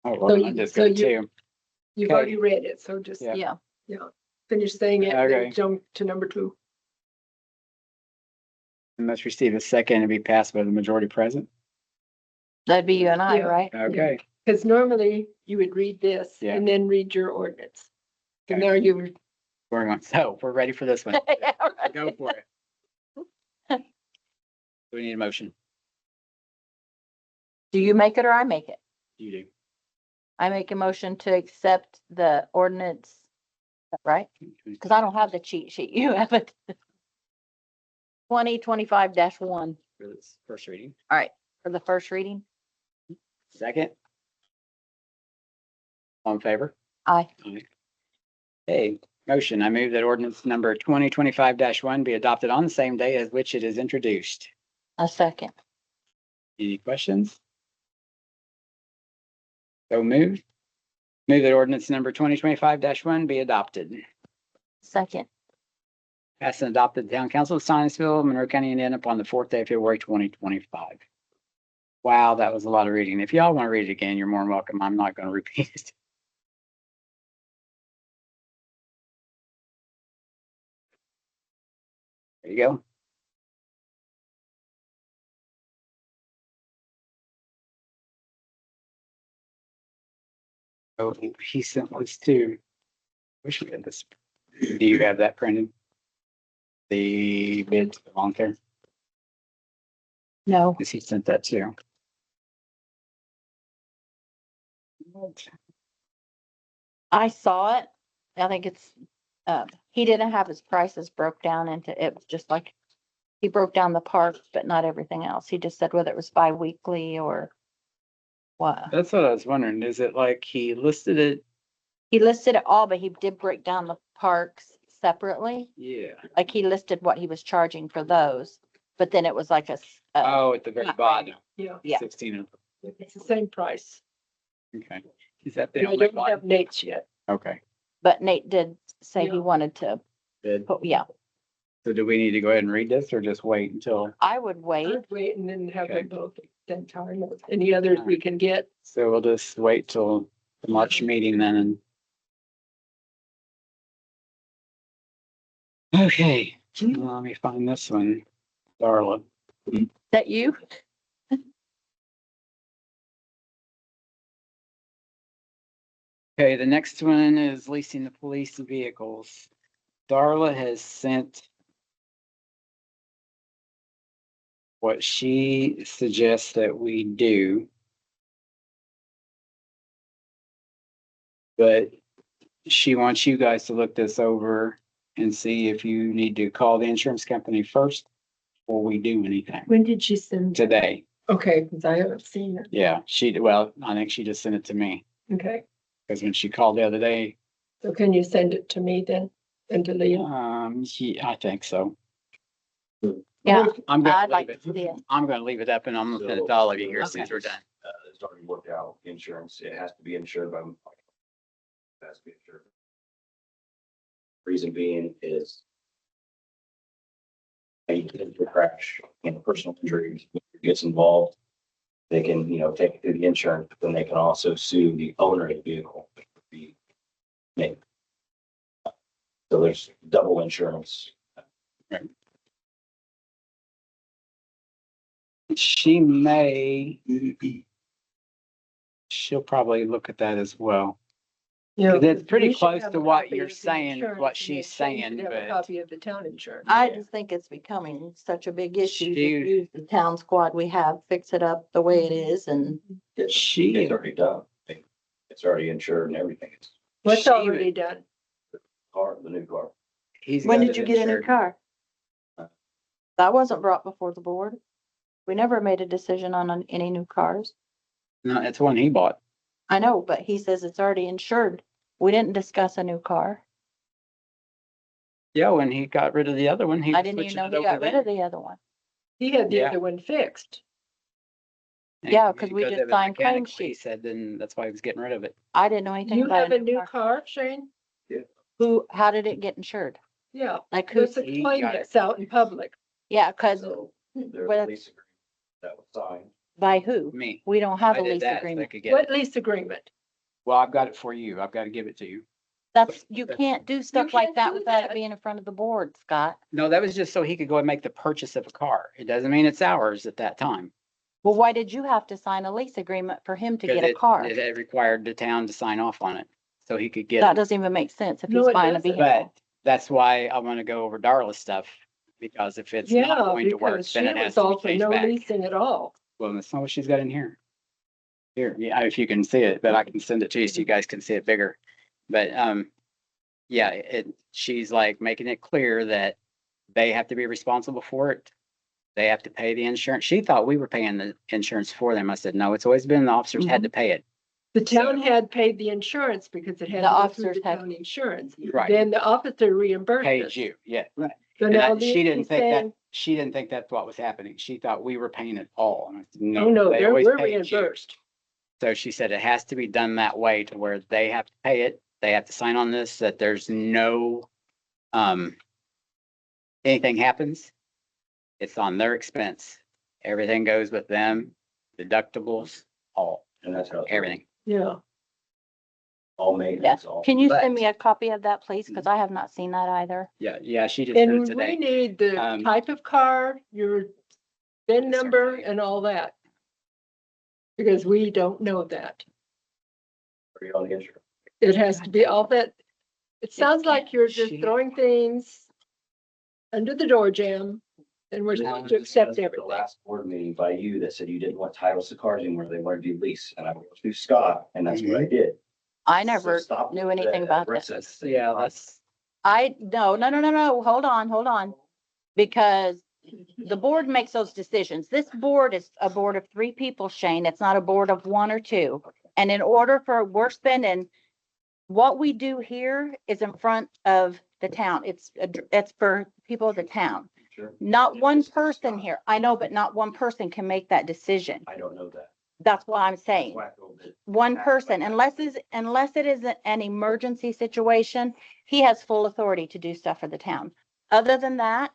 Oh, So well, you- I'm just so going you- to. You've Okay. already read it, so just, Yeah. Yeah. finish saying it, Okay. then jump to number 2. Must receive a second and be passed by the majority present. That'd be you and I, Yeah. right? Okay, Because normally you would read this Yeah. and then read your ordinance. And Okay. now you, we're going, so we're ready for this one. Yeah, right. Go for it. We need a motion. Do you make it or I make it? You do. I make a motion to accept the ordinance, right? Because I don't have the cheat sheet. You have it. 2025-1 For this first reading. for the first reading. Second. All in favor? Aye. Hey, motion. I move that ordinance number 2025-1 be adopted on the same day as which it is introduced. A second. Any questions? So moved. Move that ordinance number 2025-1 be adopted. Second. Passed and adopted the town council of Steinsville, Monroe County, Indiana upon the 4th day of February 2025. Wow, that was a lot of reading. If y'all want to read it again, you're more than welcome. I'm not going to repeat it. There you go. Oh, he sent this too. Wish we had this Do you have that printed? The bid for the lawn care? No, Because he sent that too. I saw it. I think it's, he didn't have his prices broke down into, it was just like, he broke down the parts, but not everything else. He just said whether it was bi-weekly or what. That's what I was wondering. Is it like he listed it? He listed it all, but he did break down the parks separately. Yeah. Like he listed what he was charging for those, but then it was like Oh, at the very Not bottom. Yeah, Yeah. 16 of it's the same price. okay. Is that the And I only don't have one? Nate's yet. Okay. but Nate did say he Yeah. wanted to Bid. put, yeah, So do we need to go ahead and read this or just wait until? I would wait. I'd wait and then have Okay. them both at the same time. Any others we can get. So we'll just wait till the March meeting then and. Okay, let me find this one. Darla. That you? Okay, the next one is leasing the police vehicles. Darla has sent what she suggests that we do. But she wants you guys to look this over and see if you need to call the insurance company first before we do anything When did she send? today. Okay, because I haven't seen it. Yeah, well, I think she just sent it to me Okay, because when she called the other day, so can you send it to me then and to Leah? I think so. Yeah, I'm I'd gonna like leave to it. see it. I'm gonna leave it up and I'm gonna send it So- to all of you here since Okay. we're done. It's already worked out, insurance, it has to be insured by. It has to be insured. Reason being is. A crash, personal injury gets involved. They can, take it through the insurance, but then they can also sue the owner of the vehicle. Which would be me. So there's double insurance. She may. She'll probably look at that as well. Yeah, 'Cause it's pretty we should close have to a what copy you're of the saying, insurance, what and she's then she saying, should have a but Copy of the town insurance. I just think it's becoming such a big issue to She- use the town squad we have, fix it up the way it is and It's she, already done. It's already insured and everything. It's What's she already done? the new car. he's when got did it you get a new insured. car? That wasn't brought before the board. We never made a decision on any new cars. No, it's one he bought. I know, but he says it's already insured. We didn't discuss a new car. Yeah, when he got rid of the other one, he. I was didn't even switching know it he over got rid there. of the other one. He had the Yeah. other one fixed. And Yeah, 'cause we because just of it signed claim mechanically, He sheet. said then that's why he was getting rid of it. I didn't know anything You about have a new car, Shane? How did it get insured? Yeah, Like who? there's a He claim got it. that's out in public. Yeah, cause So there's Well, a lease agreement that was signed. by who? Me. We don't have I a did lease that so they agreement. could get What it. lease agreement? Well, I've got it for you. I've got to give it to you. You can't do stuff like can't that do without it that. being in front of the board, Scott. No, that was just so he could go and make the purchase of a car. It doesn't mean it's ours at that time. Well, why did you have to sign a lease agreement for him to Because get a car? It required the town to sign off on it, so he could get That it. doesn't even make sense if No, he's it buying a doesn't. vehicle. But that's why I want to go over Darla's stuff, because if it's not Yeah, going to work, because then she it has was to all be for changed no back. leasing at all. Well, that's not what she's got in here. Here, yeah, if you can see it, but I can send it to you so you guys can see it bigger. But, yeah, she's like making it clear that they have to be responsible for it. They have to pay the insurance. She thought we were paying the insurance for them. I said, no, it's always been the officers had to pay it. The town had paid the insurance because it had The to go through officers the had- town insurance. Right. Then the officer reimbursed Paid us. you, yeah. Right. So And now she didn't he's think that, saying, she didn't think that's what was happening. She thought we were paying it all. And I said, oh, no, they always we're paid you. reimbursed. So she said it has to be done that way to where they have to pay it. They have to sign on this, that there's no, anything happens, it's on their expense. Everything goes with them, deductibles, all, And that's how. everything. Yeah. All maintenance, all. Can you But- send me a copy of that, please? Cause I have not seen that either. Yeah, she just did it And we today. need the Um, type of car, your VIN Yes, sir. number and all that. Because we don't know that. Free on the insurance. It has to be all that. It sounds like you're just She- throwing things under the door jam, and we're supposed to accept Discussed at everything. The last board meeting by you that said you didn't want titles to cars anymore, they wanted to be leased, and I went through Scott, and that's what I did. I So never stop knew with anything the about aggressive this. thing. Yeah, that's, No, hold on. Because the board makes those decisions. This board is a board of 3 people, Shane. It's not a board of 1 or 2. And in order for, we're spending, what we do here is in front of the town. It's for people of the town. Sure. Not one person here. I know, but not one person can make that decision. I don't know that. That's what I'm saying. That's why I feel that One person, unless it is an emergency situation, he has full authority to do stuff for the town. Other than that,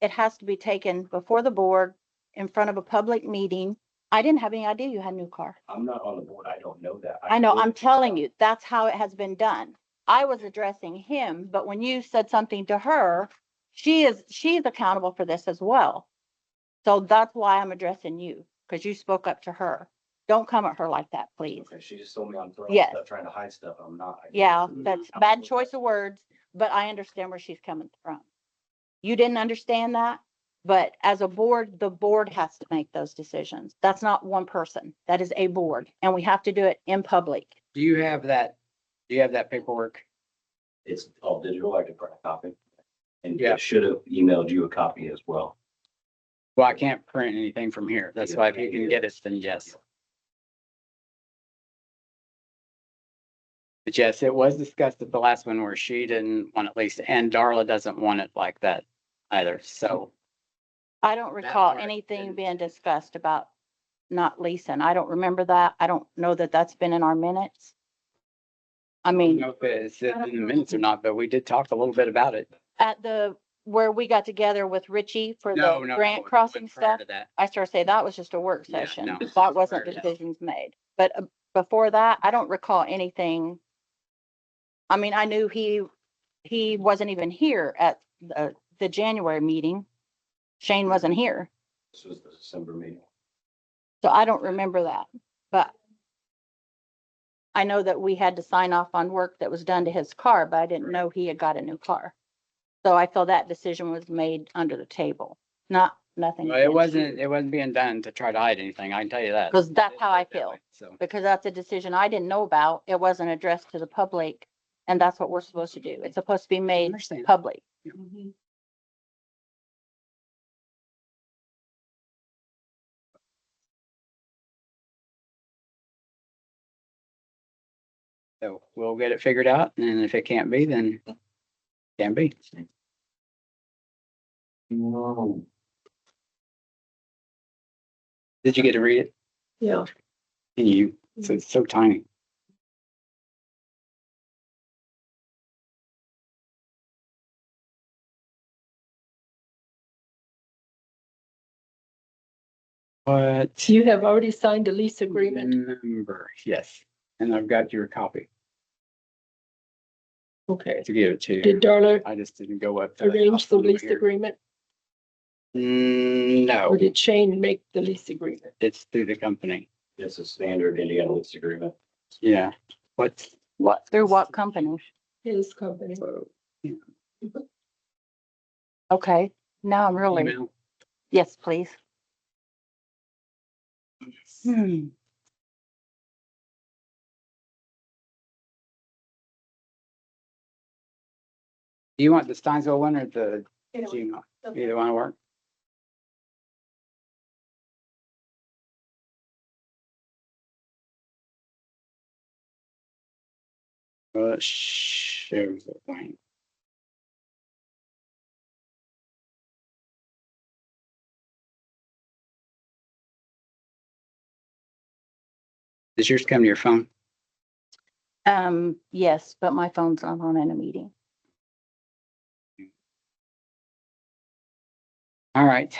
it has to be taken before the board in front of a public meeting. I didn't have any idea you had a new car. I'm not on the board, I don't know that. I know, I'm telling you, that's how it has been done. I was addressing him, but when you said something to her, she's accountable for this as well. So that's why I'm addressing you, because you spoke up to her. Don't come at her like that, please. Okay, she just told me I'm throwing Yes. stuff, trying to hide stuff, I'm not. Yeah, that's bad choice of words, but I understand where she's coming from. You didn't understand that, but as a board, the board has to make those decisions. That's not one person. That is a board, and we have to do it in public. do you have that paperwork? It's all digital, I could print a copy. And Yeah. I should have emailed you a copy as well. Well, I can't print anything from here. That's why if you can get it, then yes. But yes, it was discussed at the last one where she didn't want at least, and Darla doesn't want it like that either, so. I don't recall part anything didn't- being discussed about not leasing. I don't remember that. I don't know that that's been in our minutes. I I don't mean, know if it's in the minutes or not, but we did talk a little bit about it. at where we got together with Richie for No, the no, grant no, crossing prior stuff. to that. I started saying that was just a work Yeah, session. no, That wasn't prior to that. decisions made. But before that, I don't recall anything. I mean, I knew he wasn't even here at the January meeting. Shane wasn't here, This was the December meeting. so I don't remember that. But I know that we had to sign off on work that was done to his car, but I didn't know he had got a new car. So I feel that decision was made under the table, nothing. Well, it wasn't being done to try to hide anything, I can tell you that. 'Cause that's how I That feel. way, So, Because that's a decision I didn't know about. It wasn't addressed to the public, and that's what we're supposed to do. It's supposed to be made understand. public. So we'll get it figured out, and if it can't be, then can be. Did you get to read it? Yeah. Can you? It's so tiny. What? You have already signed a lease agreement. Number, yes, and I've got your copy Okay. to give it to you. Did Darla I just didn't go up. to the arrange house the over lease here. agreement, No, or did Shane make the lease agreement? it's through the company. It's a standard Indiana lease agreement. Yeah. What? Through what company? His company. Okay, now I'm really, Email? yes, please. Hmm. Do you want the Steinsville one or the Either way. Gmail? Either one will work. Shows the blank. Does yours come to your phone? Yes, but my phone's not on in a meeting. All right.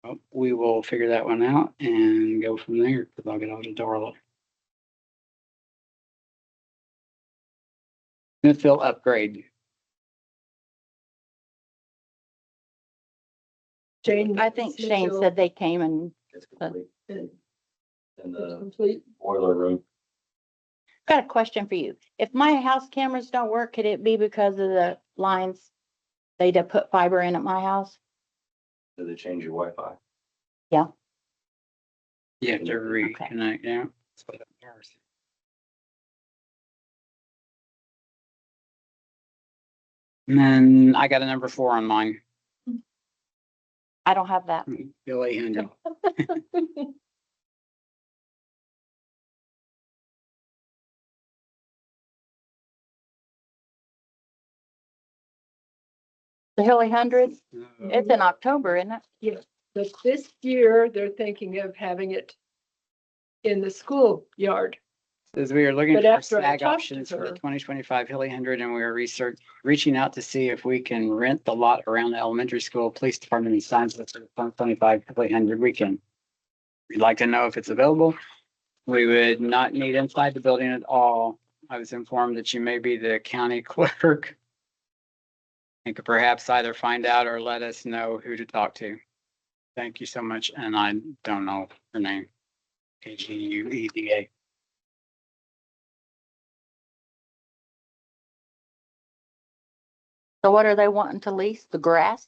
Well, we will figure that one out and go from there, because I'll get on to Darla. Smithville upgrade. Shane. I think Shane said they came and It's complete. It's In the complete. boiler room. Got a question for you. If my house cameras don't work, could it be because of the lines? They did put fiber in at my house? Do they change your Wi-Fi? You have to reconnect, yeah. That's what it matters. And then I got a number 4 on mine, I don't have that. Bill 800. The Hilly Hundred, it's in October, isn't it? Yeah, but this year they're thinking of having it in the schoolyard. Says we are looking But for after I SAG talked to options for her- 2025 Hilly 100, and we are reaching out to see if we can rent the lot around the elementary school, police department, and signs for the 2025 Hilly 100 weekend. We'd like to know if it's available. We would not need inside the building at all. I was informed that you may be the county clerk. And could perhaps either find out or let us know who to talk to. Thank you so much, and I don't know her name. Agueda. So what are they wanting to lease? The grass?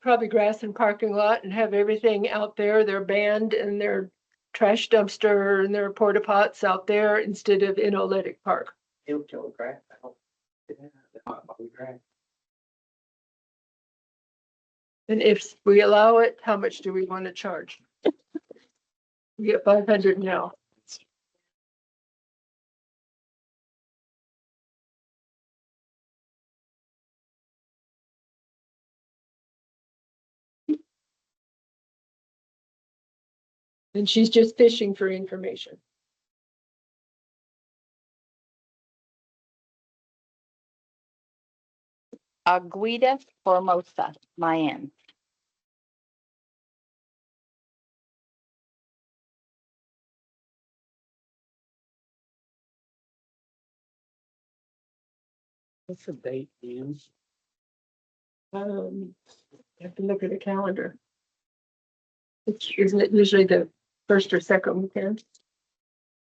Probably grass and parking lot and have everything out there, their band and their trash dumpster and their porta pots out there instead of in Oleitic Park. It'll kill the grass. I don't. Grass. And if we allow it, how much do we want to charge? We get 500 now. And she's just fishing for information. Agueda Formosa, Mayan. What's the date, Ian? You have to look at the calendar. Isn't it usually the first or second weekend?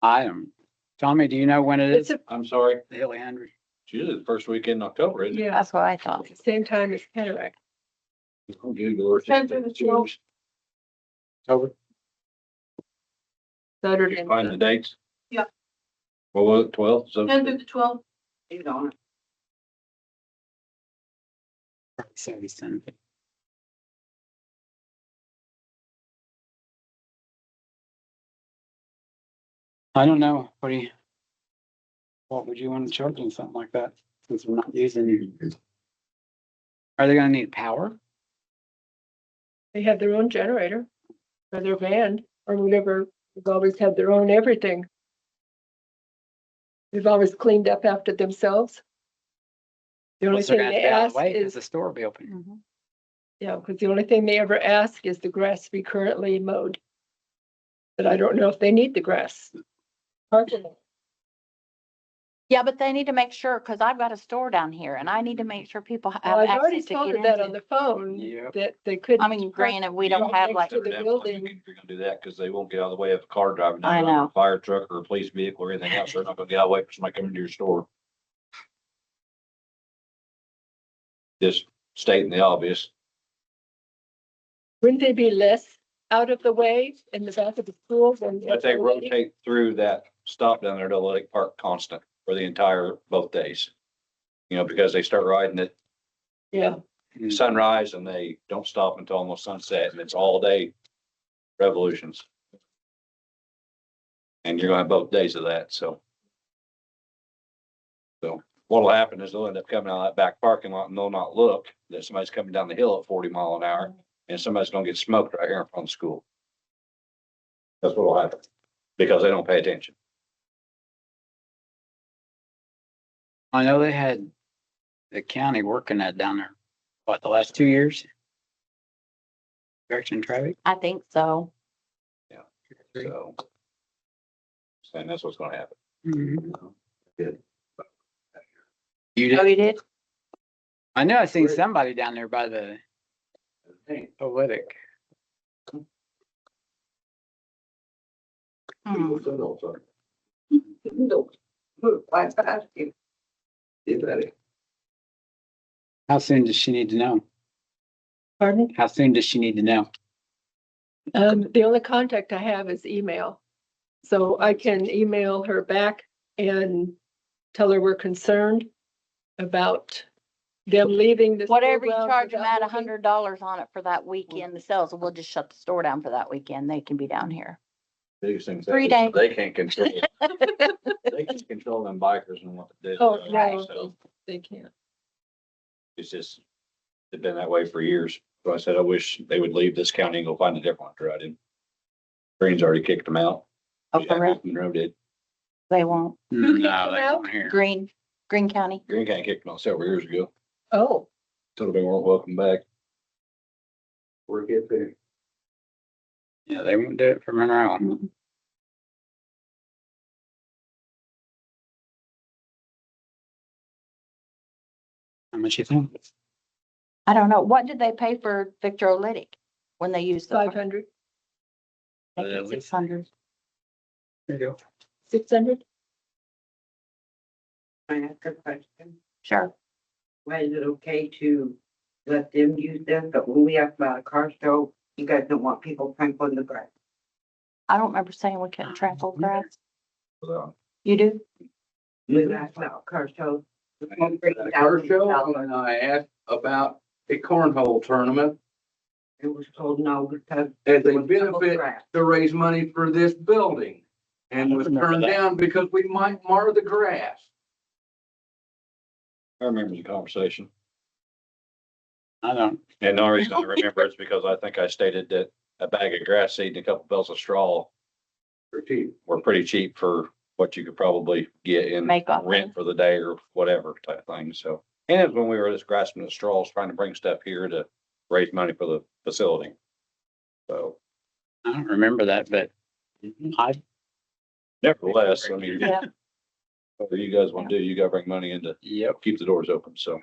I am. Tommy, do you know when it It's is? a, I'm sorry, The Hilly 100. it's usually the first weekend in October, isn't it? yeah, That's what I thought. same time as Cataract. Google or 10 through the 12th. October. Saturday. You find the dates? Yeah. What was it, 12? So 10 through the 12th. He's on it. Sorry, son. I don't know. What would you want to charge them something like that? Since we're not using. Are they gonna need power? They have their own generator for their band or whatever. They've always had their own everything. They've always cleaned up after themselves. The only Plus, they're thing gonna have to they be out of ask the way 'cause is, the store will be open. Mhm. yeah, because the only thing they ever ask is the grass be currently mowed. But I don't know if they need the grass. Parking lot. Yeah, but they need to make sure, because I've got a store down here and I need to make sure people have I've already access to told get her that on into. the phone, Yep. that they could. I mean, granted, we don't have like, To the Evidently, building. If you're gonna do that, because they won't get out of the way of a car driving I down, or know. a fire truck or a police vehicle or anything else. They're not gonna get out of the way for somebody coming to your store. Just stating the obvious. Wouldn't they be less out of the way in the back of the school than? But they rotate through that stop down there to Lake Park constant for the entire, both days. You know, because they start riding at Yeah, sunrise and they don't stop until almost sunset, and it's all day revolutions. And you're gonna have both days of that, so. So what'll happen is they'll end up coming out of that back parking lot and they'll not look that somebody's coming down the hill at 40 mile an hour and somebody's gonna get smoked right here in front of the school. That's what'll happen, because they don't pay attention. I know they had the county working that down there, what, the last 2 years? Direction traffic? I think so. So. And that's what's gonna happen. Mhm. Good. You Oh, did, you did? I know I seen somebody down there by the Politic. Hmm. No, move right past you. Did that. How soon does she need to know? Pardon? How soon does she need to know? The only contact I have is email. So I can email her back and tell her we're concerned about them leaving the. Whatever you school grounds charge them without at looking. $100 on it for that weekend, the sales, we'll just shut the store down for that weekend. They can be down here. These things. 3 days. They can't control, they can control them bikers and what to do. Oh, Right. no, So they can't. it's just, it's been that way for years. So I said, I wish they would leave this county and go find a different one to ride in. Green's already kicked them out. Oh, for real? Monroe did. They won't. Who kicked No, them they out? won't hear. Green County. Green County kicked them out several years ago. Oh, Told them they weren't welcome back. We're get there. Yeah, they won't do it for Monroe. How much you think? I don't know. What did they pay for Victor Olytic when they used the? 500, 600. There you go. 600? I ask a question. Sure. Why is it okay to let them use them, but when we ask about a car show, you guys don't want people trampling the grass? I don't remember saying we couldn't trample grass. So, You do? We asked about car shows. At a car show, and I asked about a cornhole tournament It was told no because. as it a was trampled benefit grass. to raise money for this building. And was remember turned that. down because we might mar the grass. I remember the conversation. I don't. And the only reason I remember is because I think I stated that a bag of grass seed and a couple bells of straw For cheap. were pretty cheap for what you could probably get in Make off. rent for the day or whatever type thing. So, and it was when we were just grasping at straws, trying to bring stuff here to raise money for the facility. So I don't remember that, but I, nevertheless, I mean, Yeah. whatever you guys want to do, you gotta bring money in to yep. keep the doors open. So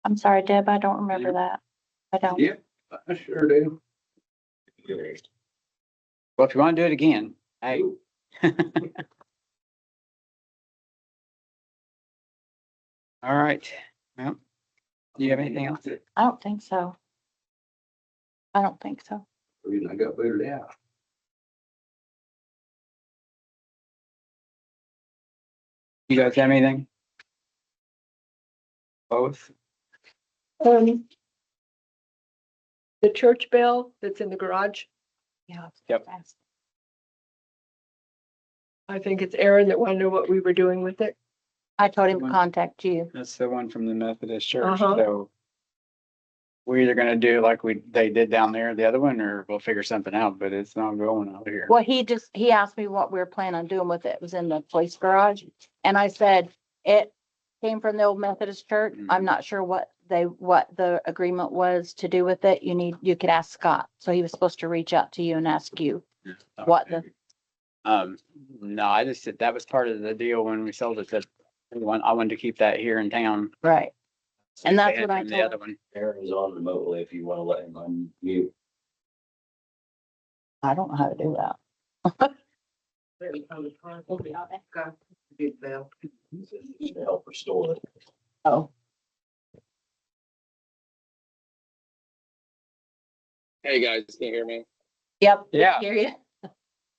I'm sorry, Deb. I don't remember that. I don't. Yeah, I sure do. Well, if you want to do it again, hey. All right. Well, do you have anything else? I don't think so. I don't think so. Reason I got booted out. You guys have anything? Both? The church bell that's in the garage, Yeah. Yep. I think it's Aaron that wanted to know what we were doing with it. I told him to contact you. That's the one from the Methodist Church, Uh-huh. so. We're either gonna do like they did down there, the other one, or we'll figure something out, but it's not going out here. Well, he asked me what we were planning on doing with it. It was in the police garage. And I said, it came from the old Methodist church. I'm not sure what the agreement was to do with it. You could ask Scott. So he was supposed to reach out to you and ask you what the, No, I just said that was part of the deal when we sold it, that I wanted to keep that here in town. right. And that's They had what I from the told other him. one. Aaron's on remotely if you want to let him unmute. I don't know how to do that. Big bell. To help restore it. Oh, Hey guys, can you hear me? yep. Yeah. Hear you.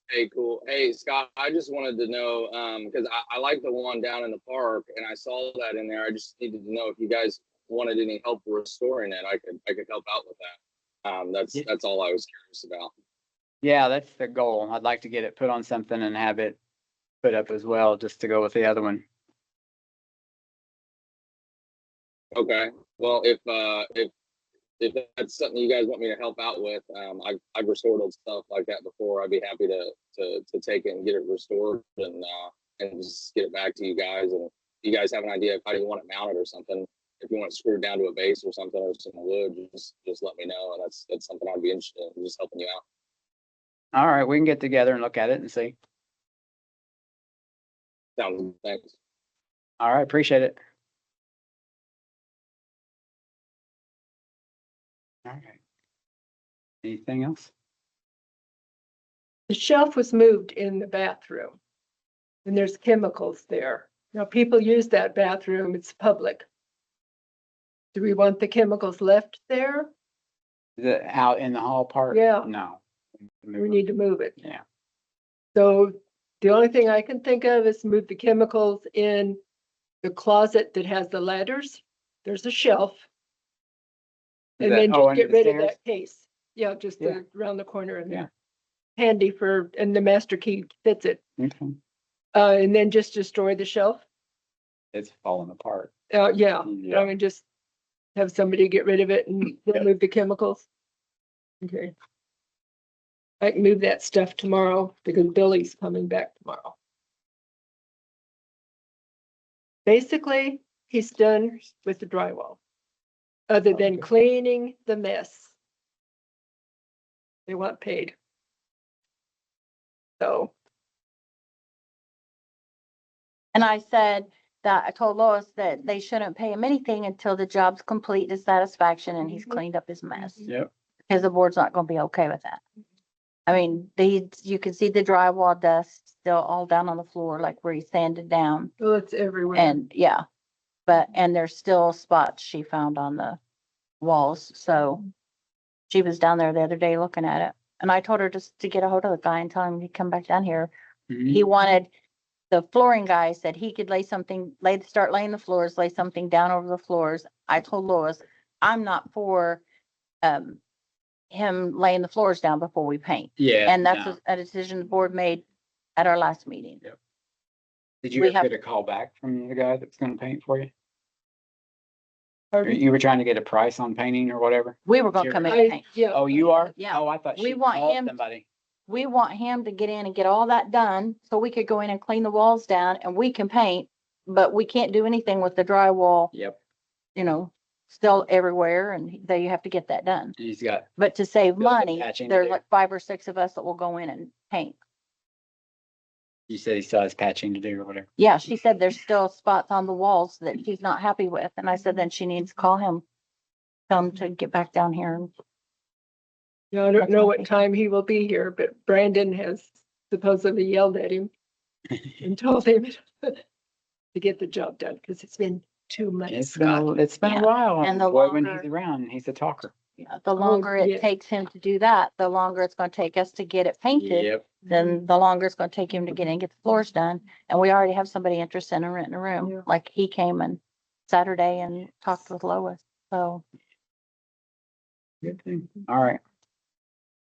Hey, cool. Hey, Scott, I just wanted to know, because I like the one down in the park and I saw that in there. I just needed to know if you guys wanted any help restoring it. I could help out with that. That's all I was curious about. Yeah, that's the goal. I'd like to get it put on something and have it put up as well, just to go with the other one. Okay. Well, if that's something you guys want me to help out with, I've restored old stuff like that before. I'd be happy to take it and get it restored and just get it back to you guys. And if you guys have an idea of how you want it mounted or something, if you want it screwed down to a base or something or some wood, just let me know. And that's something I'd be interested in, just helping you out. All right, we can get together and look at it and see. Thanks. All right, appreciate it. All right. Anything else? The shelf was moved in the bathroom. And there's chemicals there. Now, people use that bathroom, it's public. Do we want the chemicals left there? The out in the hall part? Yeah. No. We need to move it. Yeah. So the only thing I can think of is move the chemicals in the closet that has the ladders. There's a shelf. Is And that- then oh, just under get the rid of stairs? that case. Yeah, just Yeah. around the corner and Yeah. there. Handy for, and the master key fits it. Okay. And then just destroy the shelf. It's falling apart. Yeah, Yeah. I mean, just have somebody get rid of it and remove the chemicals. Okay. I can move that stuff tomorrow because Billy's coming back tomorrow. Basically, he's done with the drywall, other than cleaning the mess. They want paid. So, And I said that I told Lois that they shouldn't pay him anything until the job's complete to satisfaction and he's cleaned up his mess. Yep. Because the board's not gonna be okay with that. I mean, you can see the drywall dust still all down on the floor, like where he sanded down. well, it's everywhere. And yeah, and there's still spots she found on the walls, so she was down there the other day looking at it. And I told her just to get a hold of the guy and tell him he'd come back down here. Mhm. He wanted, the flooring guy said he could start laying the floors, lay something down over the floors. I told Lois, I'm not for, him laying the floors down before we paint. Yeah. And that's no. a decision the board made at our last meeting. Did you we ever have- get a call back from the guy that's gonna paint for you? Pardon? You were trying to get a price on painting or whatever? We were gonna come in and paint. Yeah. Oh, you are? Yeah. Oh, I thought We she want called him- somebody. We want him to get in and get all that done so we could go in and clean the walls down and we can paint, but we can't do anything with the drywall, Yep. still everywhere, and they have to get that done. He's got, But to save Built the money, patching there's there. like 5 or 6 of us that will go in and paint. you said he still has patching to do or whatever. Yeah, she said there's still spots on the walls that she's not happy with, and I said then she needs to call him. Tell him to get back down here and Yeah, I don't know what time he will be here, but Brandon has supposedly yelled at him and told him to get the job done, because it's been 2 months. It's been, it's been Yeah. a while. And the Boy, when longer- he's around, he's a talker. the longer yeah. it takes him to do that, the longer it's gonna take us to get it painted. Yep. Then the longer it's gonna take him to get in and get the floors done. And we already have somebody interested in renting a Yeah. room. Like he came and Saturday and talked with Lois. So Good thing. All right.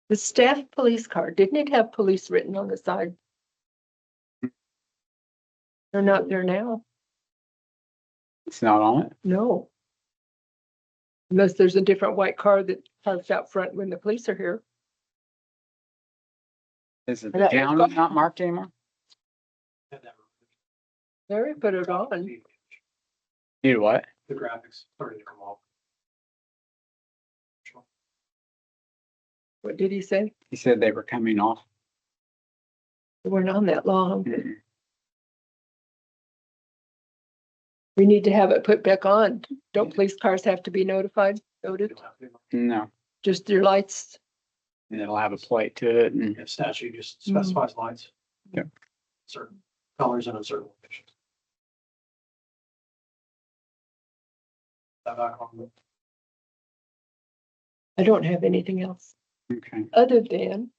The staff police car, didn't it have police written on the side? They're not there now. It's not on it. No. Unless there's a different white car that parks out front when the police are here. Is it the That- town not marked anymore? Had that- Larry put it on. Need what? The graphics starting to come off. What did he say? He said they were coming off. They weren't on that long. Mm-mm. We need to have it put back on. Don't police cars have to be notified, noted? No. Just your lights. And it'll have a plate to it and Yeah, statute just specifies lights. Yep. Certain colors and in certain locations. That back on. I don't have anything else okay. other than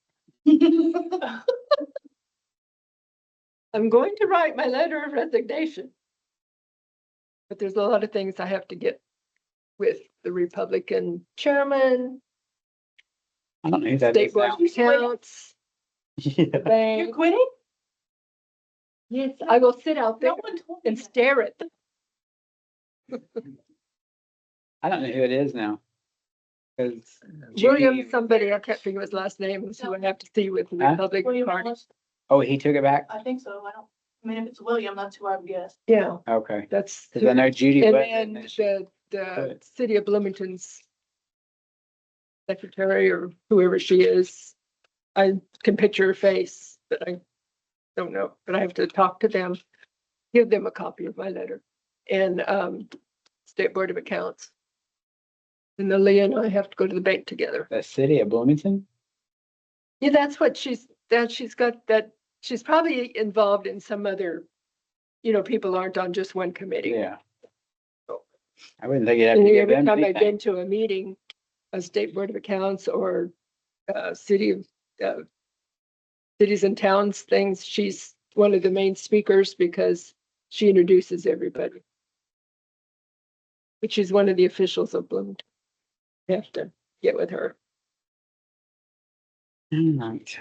I'm going to write my letter of resignation. But there's a lot of things I have to get with the Republican chairman, I don't know who that state is board now. of accounts, Yeah. the bank. You're quitting? Yes, I will sit out there No one told me and that. stare at them. I don't know who it is now. Cause William, Judy, somebody, I can't figure his last name, is who I have to see with the Huh? Republican William Party. Ellis? oh, he took it back? I think so. I mean, if it's William, that's who I would guess. Yeah, Okay. that's. Cause I know Judy. And West then didn't she? the Good. city of Bloomington's secretary or whoever she is, I can picture her face, but I don't know, but I have to talk to them, give them a copy of my letter and, State Board of Accounts. And then Leah and I have to go to the bank together. The city of Bloomington? Yeah, that's what she's that she's got that, she's probably involved in some other, people aren't on just one committee. Yeah. I wouldn't think you'd have to And give every them time I've anything. been to a meeting, a state board of accounts or cities and towns things, she's one of the main speakers because she introduces everybody. But she's one of the officials of Bloomington. You have to get with her. Right.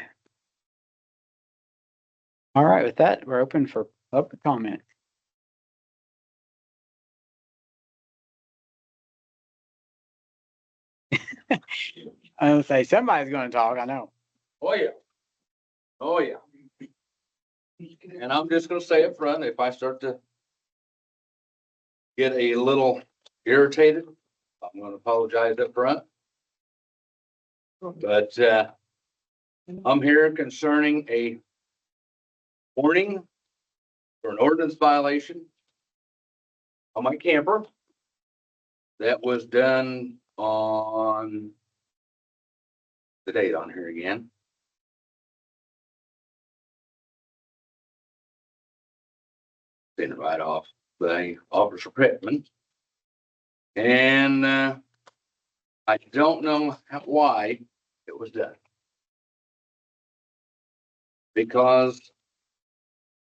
All right, with that, we're open for public comment. I was say somebody's gonna talk, I know. Oh, yeah. Oh, yeah. And I'm just gonna say up front, if I start to get a little irritated, I'm gonna apologize up front. But, I'm here concerning a warning for an ordinance violation on my camper that was done on the date on here again. Been right off by Officer Pittman. And, I don't know why it was done. Because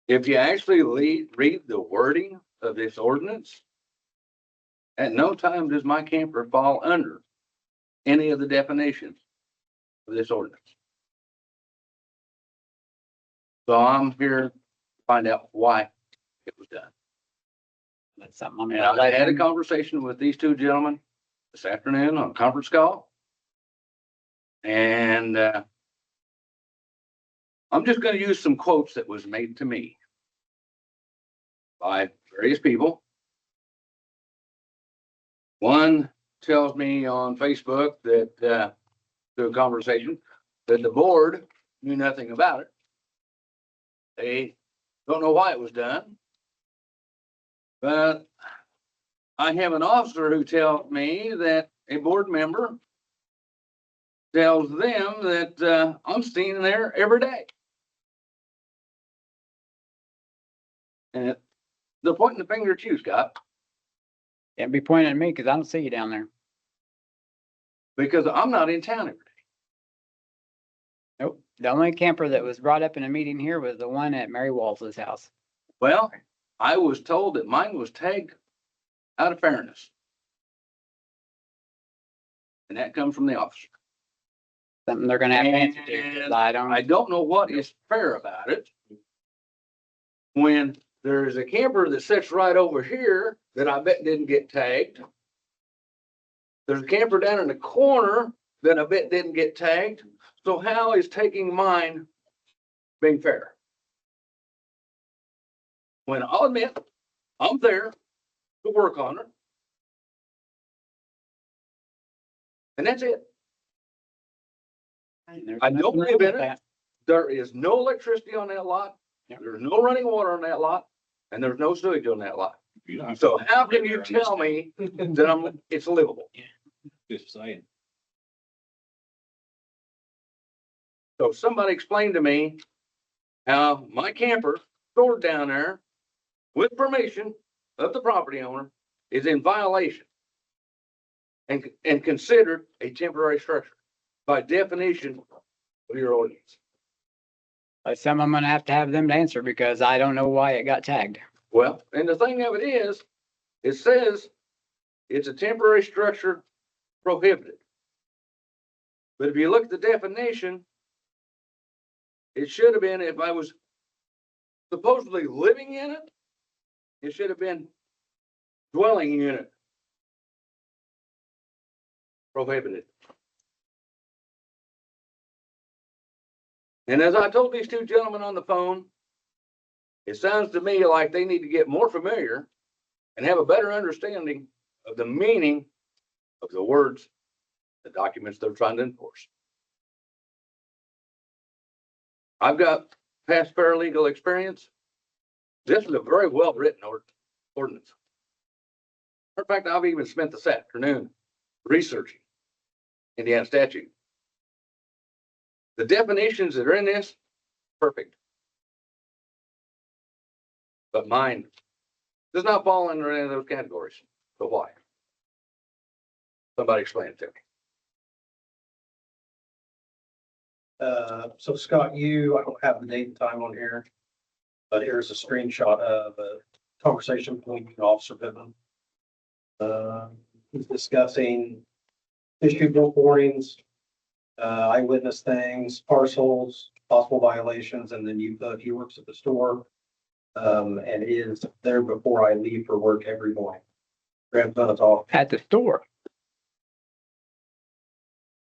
if you actually read the wording of this ordinance, at no time does my camper fall under any of the definitions of this ordinance. So I'm here to find out why it was done. That's something I'm And gonna I let had a him. conversation with these two gentlemen this afternoon on a conference call. And I'm just going to use some quotes that was made to me by various people. One tells me on Facebook that through a conversation that the board knew nothing about it. They don't know why it was done. But I have an officer who tells me that a board member tells them that I'm seen there every day. And they're pointing the finger at you, Scott, Can't be pointing at me because I don't see you down there. because I'm not in town every day. Nope. The only camper that was brought up in a meeting here was the one at Mary Walsh's house. Well, I was told that mine was tagged out of fairness. And that comes from the officer. Something they're gonna have to answer to, 'cause I I don't, don't know what is fair about it. When there's a camper that sits right over here that I bet didn't get tagged. There's a camper down in the corner that I bet didn't get tagged. So how is taking mine being fair? When I'll admit, I'm there to work on it. And that's it. there's I don't nothing live wrong with in it. that. There is no electricity on that lot. Yep. There's no running water on that lot, and there's no sewage on that lot. So how can you tell me that it's livable? Just saying. So somebody explained to me how my camper stored down there with permission of the property owner is in violation and considered a temporary structure by definition of your ordinance. But some I'm gonna have to have them to answer because I don't know why it got tagged. Well, and the thing of it is, it says it's a temporary structure prohibited. But if you look at the definition, it should have been, if I was supposedly living in it, it should have been dwelling unit prohibited. And as I told these two gentlemen on the phone, it sounds to me like they need to get more familiar and have a better understanding of the meaning of the words, the documents they're trying to enforce. I've got past paralegal experience. This is a very well-written ordinance. In fact, I've even spent this afternoon researching Indiana statute. The definitions that are in this perfect. But mine does not fall under any of those categories. So why? Somebody explain it to me. So Scott, I don't have the date and time on here, but here's a screenshot of a conversation between you and Officer Pittman. He's discussing issue book warnings, eyewitness things, parcels, possible violations, and then you put, he works at the store. And is there before I leave for work every morning. Grab guns off. At the store.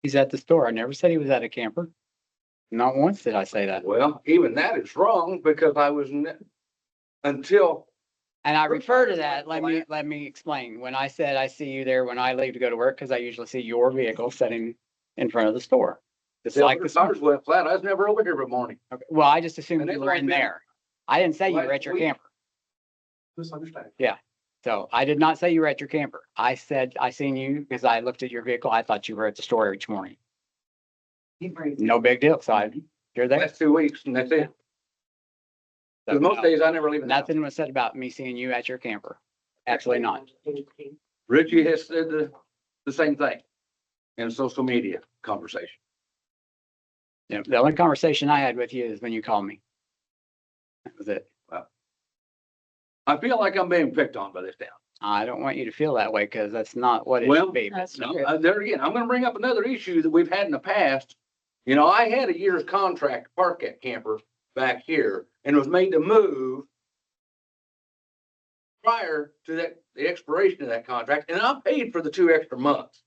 He's at the store. I never said he was at a camper. Not once did I say that. Well, even that is wrong because I was until, And I refer to that, let me explain. When I said I see you there when I leave to go to work, because I usually see your vehicle sitting in front of the store. Just like the this. tires went flat. I was never over here every morning. Okay, well, I just assumed And you it were might in be- there. I didn't say you were Last at your week. camper. Misunderstanding. So I did not say you were at your camper. I said I seen you because I looked at your vehicle. I thought you were at the store each morning. He brings. No big deal. So you're there. Last 2 weeks and that's it. So 'Cause most no, days I never leave. the house. nothing was said about me seeing you at your camper. Absolutely not. Richie has said the same thing in a social media conversation. Yeah, the only conversation I had with you is when you called me. That was it. I feel like I'm being picked on by this town. I don't want you to feel that way because that's not what it Well, should be. but That's no. true. There again, I'm gonna bring up another issue that we've had in the past. You know, I had a year's contract to park that camper back here and was made to move prior to the expiration of that contract, and I paid for the 2 extra months.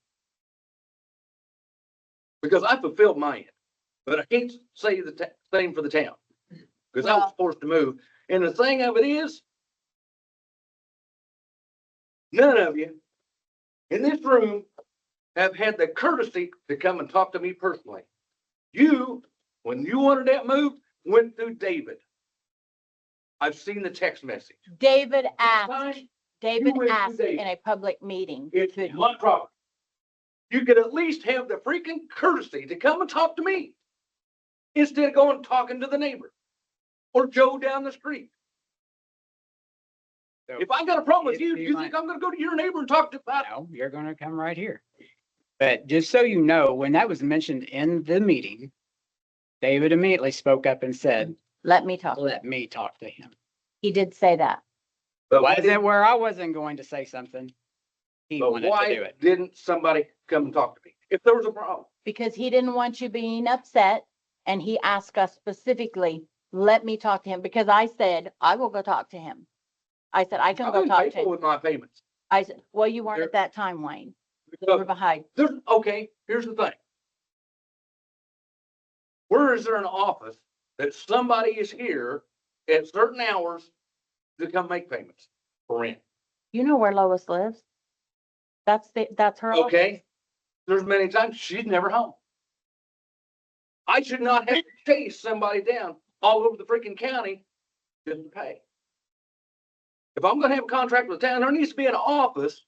Because I fulfilled my end, but I can't say the same for the town. Because I was forced to move, and the thing of it is, none of you in this room have had the courtesy to come and talk to me personally. You, when you wanted that moved, went through David. I've seen the text message. David Time, asked, David went to asked David. in a public meeting. It's could he- my property. You could at least have the freaking courtesy to come and talk to me instead of going and talking to the neighbor or Joe down the street. So If I got a problem with if you, you you might- think I'm gonna go to your neighbor and talk to about it? No, you're gonna come right here. But just so you know, when that was mentioned in the meeting, David immediately spoke up and said, Let me talk. let me talk to him. He did say that. But Wasn't it where I wasn't going to say something? He But wanted to do why it. didn't somebody come and talk to me? If there was a problem, Because he didn't want you being upset and he asked us specifically, let me talk to him, because I said, I will go talk to him. I said, I can I've go been talk to faithful him. with my payments. I said, well, you weren't There- at that time, Wayne. You Because were behind. okay, here's the thing. Where is there an office that somebody is here at certain hours to come make payments for rent? You know where Lois lives? That's her. office. Okay, there's many times she's never home. I should not have to chase somebody down all over the freaking county just to pay. If I'm gonna have a contract with the town, there needs to be an office.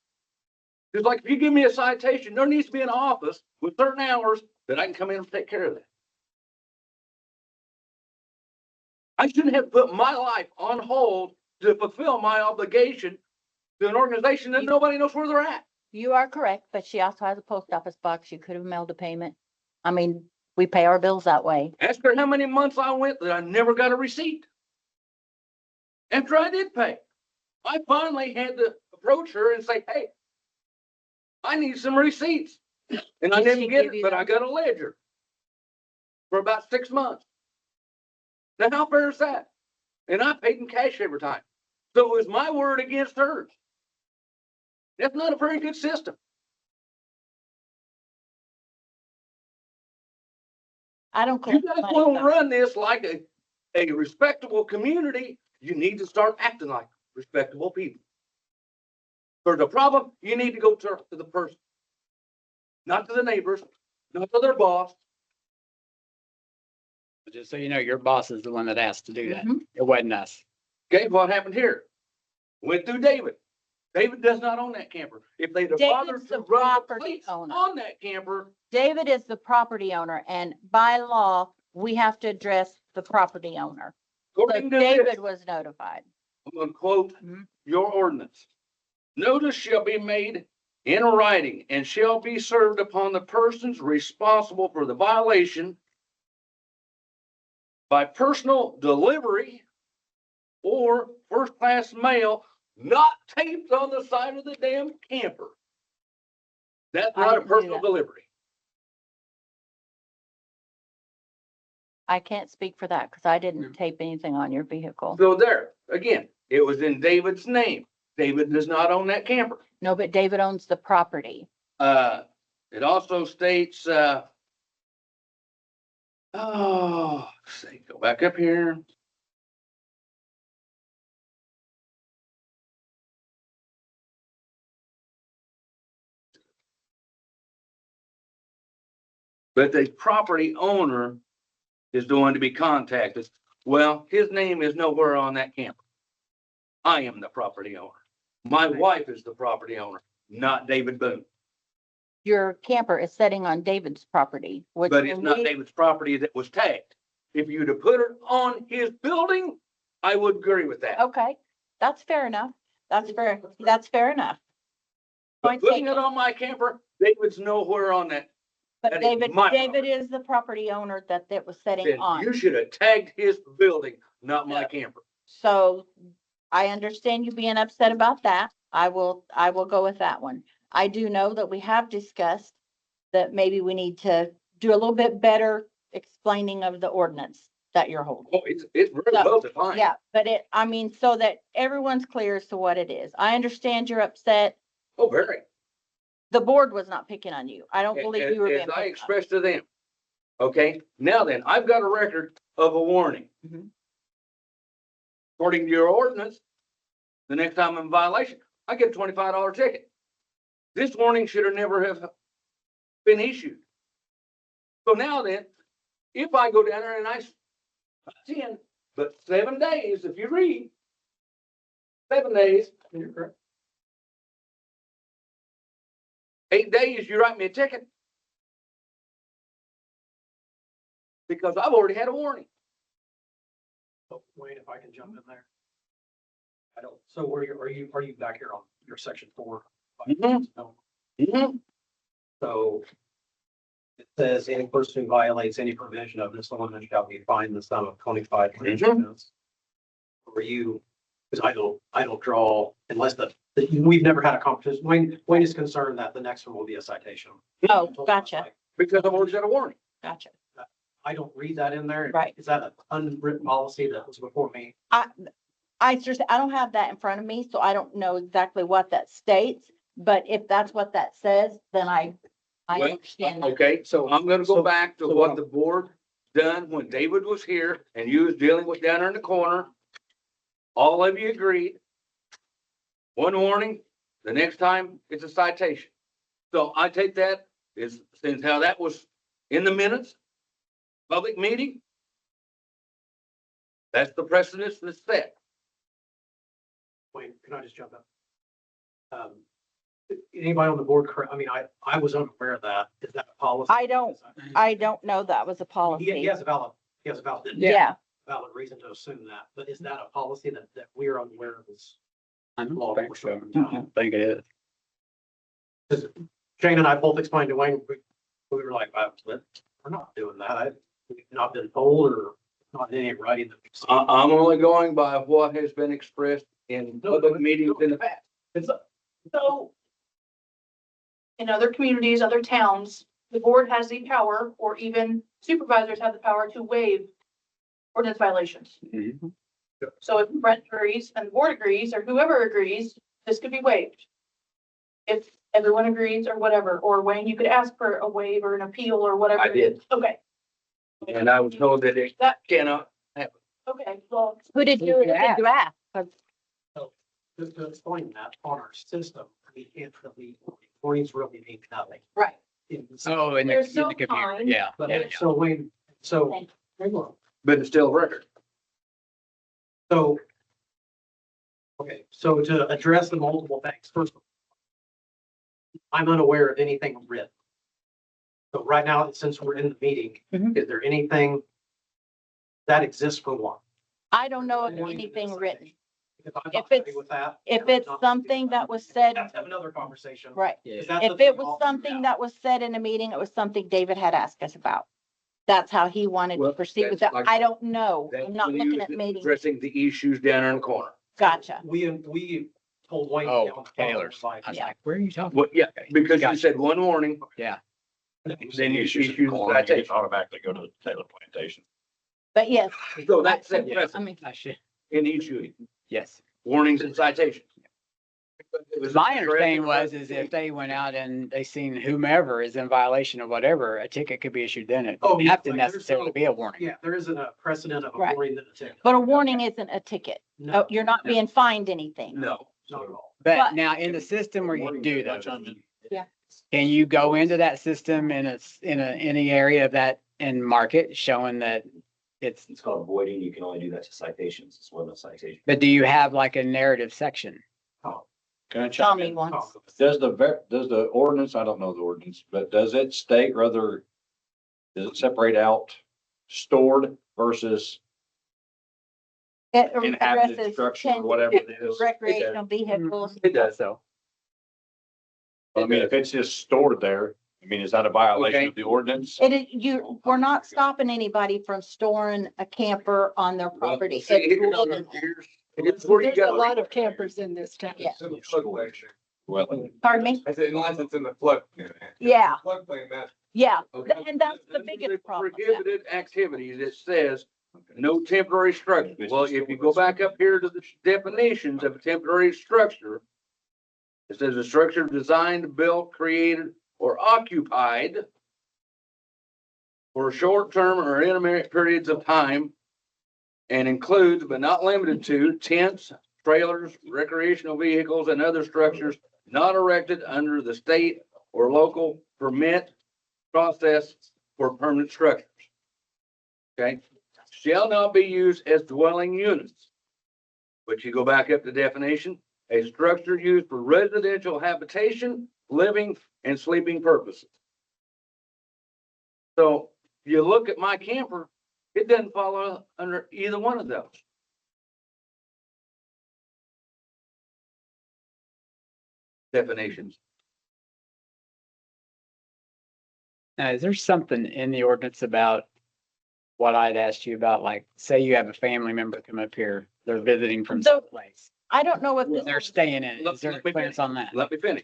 Just like if you give me a citation, there needs to be an office with certain hours that I can come in and take care of that. I shouldn't have put my life on hold to fulfill my obligation to an organization that nobody knows where they're at. You are correct, but she also has a post office box. You could have mailed a payment. I mean, we pay our bills that way. Ask her how many months I went that I never got a receipt. After I did pay, I finally had to approach her and say, hey, I need some receipts. And I Did she didn't get give it, you but I got a ledger for about 6 months. Now, how fair is that? And I paid in cash every time. So it was my word against hers. That's not a very good system. I don't. You collect guys money want to from- run this like a respectable community, you need to start acting like respectable people. For the problem, you need to go to the person, not to the neighbors, not to their boss. Just so you know, your boss is the one that asked to do that. Mhm. It wasn't us. Okay, what happened here? Went through David. David does not own that camper. If they'd have bothered David's to the run the property plates owner. on that camper, David is the property owner, and by law, we have to address the property owner. So According to this, David was notified. I'm gonna quote Mhm. your ordinance. Notice shall be made in writing and shall be served upon the persons responsible for the violation by personal delivery or first-class mail, not taped on the side of the damn camper. That's I not a didn't do personal that. delivery. I can't speak for that because I didn't tape anything on your vehicle. So there, again, it was in David's name. David does not own that camper. No, but David owns the property. It also states, let's see, go back up here. But the property owner is the one to be contacted. Well, his name is nowhere on that camper. I am the property owner. My wife is the property owner, not David Boone. Your camper is sitting on David's property, which But it's when not we- David's property that was tagged. If you'd have put it on his building, I would agree with that. Okay, that's fair enough. That's fair enough. But Point putting taken. it on my camper, David's nowhere on that. But that is David, my David is the property owner that was sitting Then on. you should have tagged his building, not my camper. So I understand you being upset about that. I will go with that one. I do know that we have discussed that maybe we need to do a little bit better explaining of the ordinance that you're holding. Oh, it's really So, well defined. Yeah, but I mean, so that everyone's clear as to what it is. I understand you're upset. Oh, very. The board was not picking on you. I don't believe you were being As I picked on. expressed to them. Okay, now then, I've got a record of a warning. Mhm. According to your ordinance, the next time I'm in violation, I get a $25 ticket. This warning should have never have been issued. So now then, if I go down there and not 10, but 7 days, if you read, 7 days, You're correct. 8 days, you write me a ticket. Because I've already had a warning. So Wayne, if I can jump in there. I don't, so are you back here on your section 4? Mhm. No. Mhm. So it says any person who violates any provision of this ordinance shall be fined the sum of 25. cents. For you, because I don't draw unless we've never had a competition. Wayne is concerned that the next one will be a citation. Oh, gotcha, Because I've already got a warning. gotcha. I don't read that in there. Right. Is that an unwritten policy that was before me? I don't have that in front of me, so I don't know exactly what that states. But if that's what that says, then I Well, understand that. Okay, so I'm gonna go So- back to so what what- the board done when David was here and you was dealing with down there in the corner. All of you agreed. One warning, the next time it's a citation. So I take that is since how that was in the minutes, public meeting. That's the precedence that's set. Wayne, can I just jump in? Anybody on the board, I mean, I was unaware of that. Is that a policy? I don't know that was a He policy. has a valid Yeah, valid reason to assume that, but is that a policy that we're unaware of? I Law don't think so. I enforcement. don't think it is. Shane and I both explained to Wayne, we were like, we're not doing that. We've not been told or not in any writing that we've seen. I'm only going by what has been expressed in public meetings in the past. So in other communities, other towns, the board has the power, or even supervisors have the power to waive ordinance violations. Mhm. So if Brent agrees and the board agrees, or whoever agrees, this could be waived. If everyone agrees or whatever, or Wayne, you could ask for a waive or an appeal or whatever. I did. Okay, And I was told that it cannot happen. okay, well, who did you ask? 'Cause To explain that on our system, we can't really, warnings really mean nothing. right. Oh, in They're the so computer, kind. yeah. But Yeah, yeah. so Wayne, so, Thank hang on. But it's still a record. So, okay, so to address the multiple things, first, I'm unaware of anything written. So right now, since we're in the meeting, Mhm. is there anything that exists for one. I don't know of anything written. If I'm If not happy it's- with that. If I'm it's not- something that was said, Have to have another conversation. right. Yeah. 'Cause that's the If thing it was all- something that was said in a meeting, it was something David had asked us about. That's how he wanted to Well, proceed with that's that. like- I don't know. That's I'm not when he looking was at meetings. Addressing the issues down there in the corner. Gotcha. We told Wayne. Oh, on the phone, Taylor's. like, I was Yeah. like, where are you talking? Well, yeah, Okay, because you gotcha. said one warning, Yeah. then you Issues issued in the corner, you citation. automatically go to the Taylor Plantation. But yes, So that's set I precedent mean, I should, in issuing yes. warnings and citations. It was My understanding addressed- was is if they went out and they seen whomever is in violation of whatever, a ticket could be issued then. It Oh, doesn't yeah, have to like, there's necessarily no- be a warning. Yeah, there isn't a precedent of a Right. warning than a ticket. but a warning isn't a ticket. No, Oh, you're not being fined anything. No. not at all. But But- now in the system where you do those, Yeah. can you go into that system in any area of that and mark it showing that it's, It's called voiding. You can only do that to citations. It's one of the citations. but do you have like a narrative section? Can I Tell chime me in? once. Does the ordinance, I don't know the ordinance, but does it state rather, does it separate out stored versus It inhabited addresses structure or 10 whatever it is? recreational vehicles. It does. So, I mean, if it's just stored there, I mean, is that a violation Okay. of the ordinance? We're not stopping anybody from storing a camper on their property. See, It's here's living. where you There's a go. lot of campers in this town. Yeah. It's in the floodplain. Well, Pardon me? I said unless it's in the flood. Yeah, Floodplain, that. yeah. Okay. And that's the Under biggest problem. Yeah. Prohibited activities, it says no temporary structure. Well, if you go back up here to the definitions of a temporary structure, it says a structure designed, built, created, or occupied for short-term or intermittent periods of time and includes but not limited to tents, trailers, recreational vehicles, and other structures not erected under the state or local permit process for permanent structures. Okay, shall not be used as dwelling units. But you go back up to definition, a structure used for residential habitation, living, and sleeping purposes. So you look at my camper, it doesn't follow under either one of those. Definitions. now, is there something in the ordinance about what I'd asked you about, like, say you have a family member come up here, they're visiting from So- someplace, I don't know if this. they're staying in it. Let- Is there let a me clearance on that? Let me finish.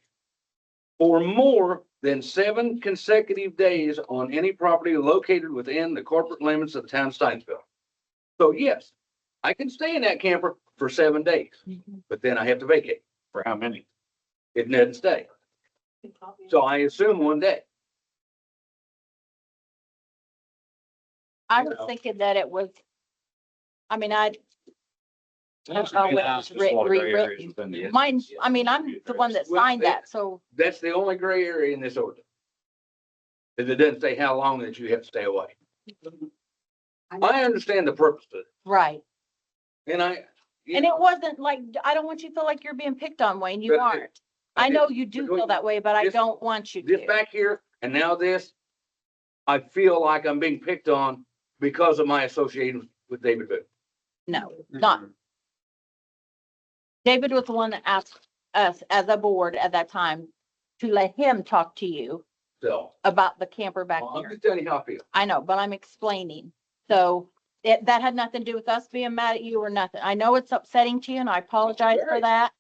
For more than 7 consecutive days on any property located within the corporate limits of the town of Steinsville. So yes, I can stay in that camper for 7 days, but then I have to vacate. for how many? It doesn't stay. So I assume 1 day. I was thinking that it was, I mean, I don't know when it was There's a lot of gray areas rewritten. within the- Mine, I mean, I'm the one that Well, signed that, so That's the only gray area in this ordinance. Is it doesn't say how long that you have to stay away. I understand the purpose of it, right. and I. And it wasn't like, I don't want you to feel like you're being picked on, Wayne. You But it- aren't. I know you do feel that way, but I This- don't want you This to. back here and now this, I feel like I'm being picked on because of my association with David Booth. No, not. David was the one that asked us as a board at that time to let him talk to you So about the camper back I'm there. just telling you how I feel. I know, but I'm explaining. So that had nothing to do with us being mad at you or nothing. I know it's upsetting to you and I apologize for Very. that.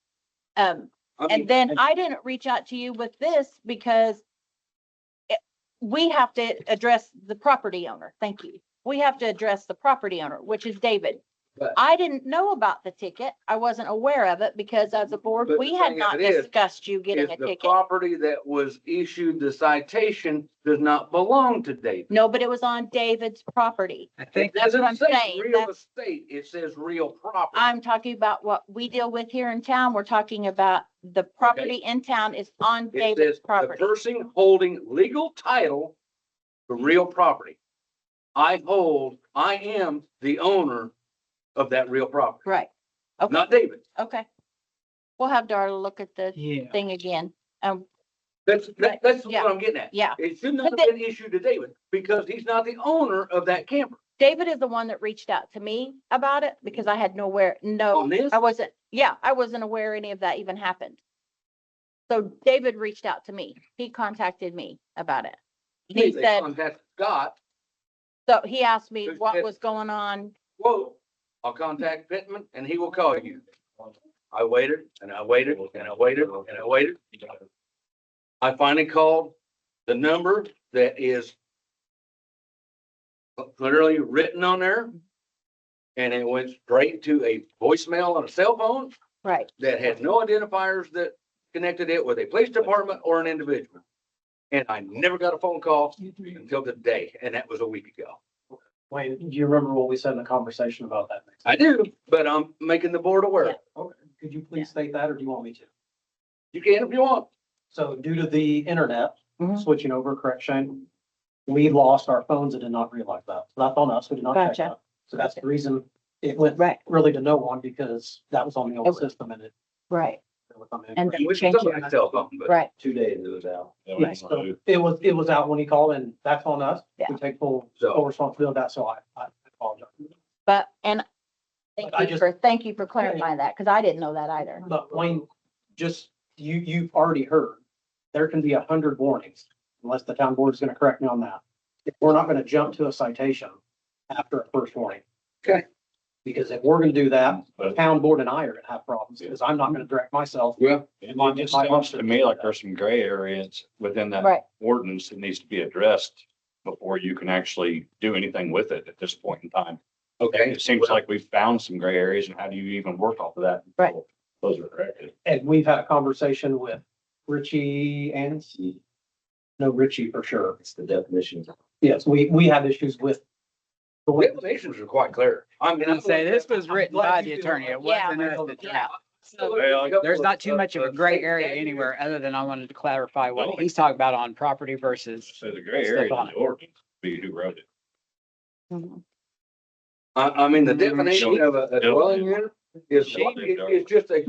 I mean, And then I didn't reach out to you with this because we have to address the property owner. Thank you. We have to address the property owner, which is David. But- I didn't know about the ticket. I wasn't aware of it because as a board, But we the had thing not of it is discussed you getting If a the ticket. property that was issued the citation does not belong to David. No, but it was on David's property. I It think, That's what I'm doesn't say saying. real That's- estate, it says real property. I'm talking about what we deal with here in town. We're talking about the property in town is on It David's says the property. person holding legal title to real property. I am the owner of that real property, Right. Okay, not David. okay. We'll have Darla look at the yeah, thing again. That's Right, what yeah. I'm getting at. Yeah. It should not have But been issued to David because he's not the owner of that camper. David is the one that reached out to me about it because I had no, On this? I wasn't aware any of that even happened. So David reached out to me. He contacted me about it. He They said, contact Scott, so he asked me Who what said- was going on. whoa, I'll contact Pittman and he will call you. I waited and I waited and I waited and I waited. I finally called the number that is literally written on there. And it went straight to a voicemail on a cell phone Right. that had no identifiers that connected it with a police department or an individual. And I never got a phone call until today, and that was a week ago. Wayne, do you remember what we said in the conversation about that? I do, but I'm making the board aware. Okay, could you please state that, or do you want me to? You can if you want. So due to the internet Mhm. switching over, correct, Shane? We lost our phones and did not realize that. So that's on us. We did not check Gotcha. that. So that's the reason it went Right. really to no one, because that was on the It old was- system and it. Right. was on the And incorrect. then Which is change it. somebody's cell phone, but Right. 2 days it was out. Yeah, so it was out when he called, and that's on us. Yeah. We take full So- responsibility of that, so I apologize. But, and But I just- thank you for clarifying that, because I didn't know that either. But Wayne, just, you've already heard, there can be 100 warnings, unless the town board is gonna correct me on that. We're not gonna jump to a citation after a first warning. Okay. Because if we're gonna do that, the But town board and I are gonna have problems, because I'm not gonna direct myself. well, it just sounds to me like there's some gray areas within that Right. ordinance that needs to be addressed before you can actually do anything with it at this point in time. okay. It seems like we've found some gray areas, and how do you even work off of that? Right. Those are corrected. And we've had a conversation with Richie and, no, Richie for sure. It's the definitions. Yes, we have issues with. the The way- definitions are quite clear. I'm gonna say this was written by the attorney. It Yeah. wasn't us that Yeah. There's not too much of a gray area anywhere, other than I wanted to clarify what he's talking about on property versus. So the gray Stuff area on in it. the ordinance, be who wrote it. Mhm. I mean, the definition of a dwelling unit is just a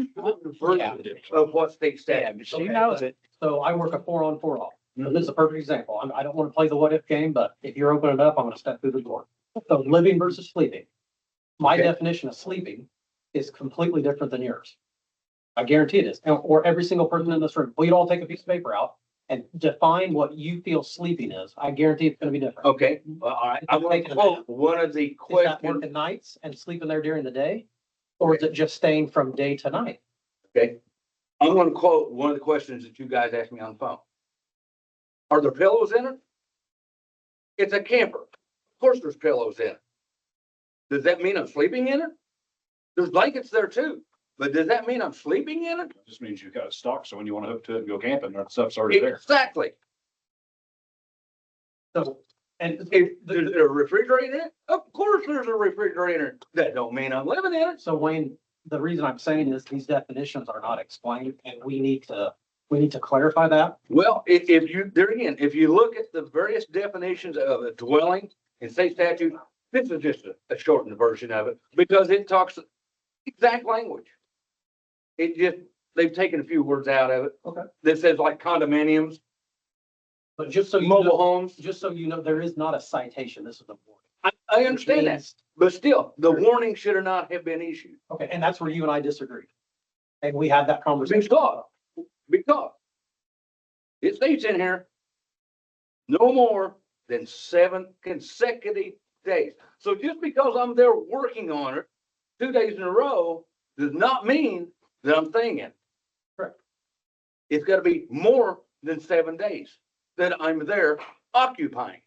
version of what state Yeah, statute. but she knows it. So I work a 4-on, 4-off. So this is a perfect example. I don't want to play the what if game, but if you're opening it up, I'm going to step through the door. So living versus sleeping. My Okay. definition of sleeping is completely different than yours. I guarantee it is. Or every single person in this room. We'd all take a piece of paper out and define what you feel sleeping is. I guarantee it's going to be different. Okay, well, all right. I'm gonna quote one of the Is that questions. working nights and sleeping there during the day? Or is it just staying from day to night? Okay. I'm gonna quote one of the questions that you guys asked me on the phone. Are there pillows in it? It's a camper. Of course there's pillows in it. Does that mean I'm sleeping in it? There's blankets there too, but does that mean I'm sleeping in it? It just means you've got it stocked, so when you want to hook to it and go camping, that stuff's already there. Exactly. So, and Is there a refrigerator in it? Of course there's a refrigerator. That don't mean I'm living in it. So Wayne, the reason I'm saying is these definitions are not explained and we need to clarify that. Well, if you, there again, if you look at the various definitions of a dwelling in state statute, this is just a shortened version of it because it talks exact language. It just, they've taken a few words out of it. Okay. That says like condominiums, But just so you mobile know, homes. there is not a citation. This is a warning. I understand that, but still, the warning should have not have been issued. Okay, and that's where you and I disagreed. And we had that conversation. Because it states in here, no more than 7 consecutive days. So just because I'm there working on it 2 days in a row does not mean that I'm staying in. Correct. It's gotta be more than 7 days that I'm there occupying.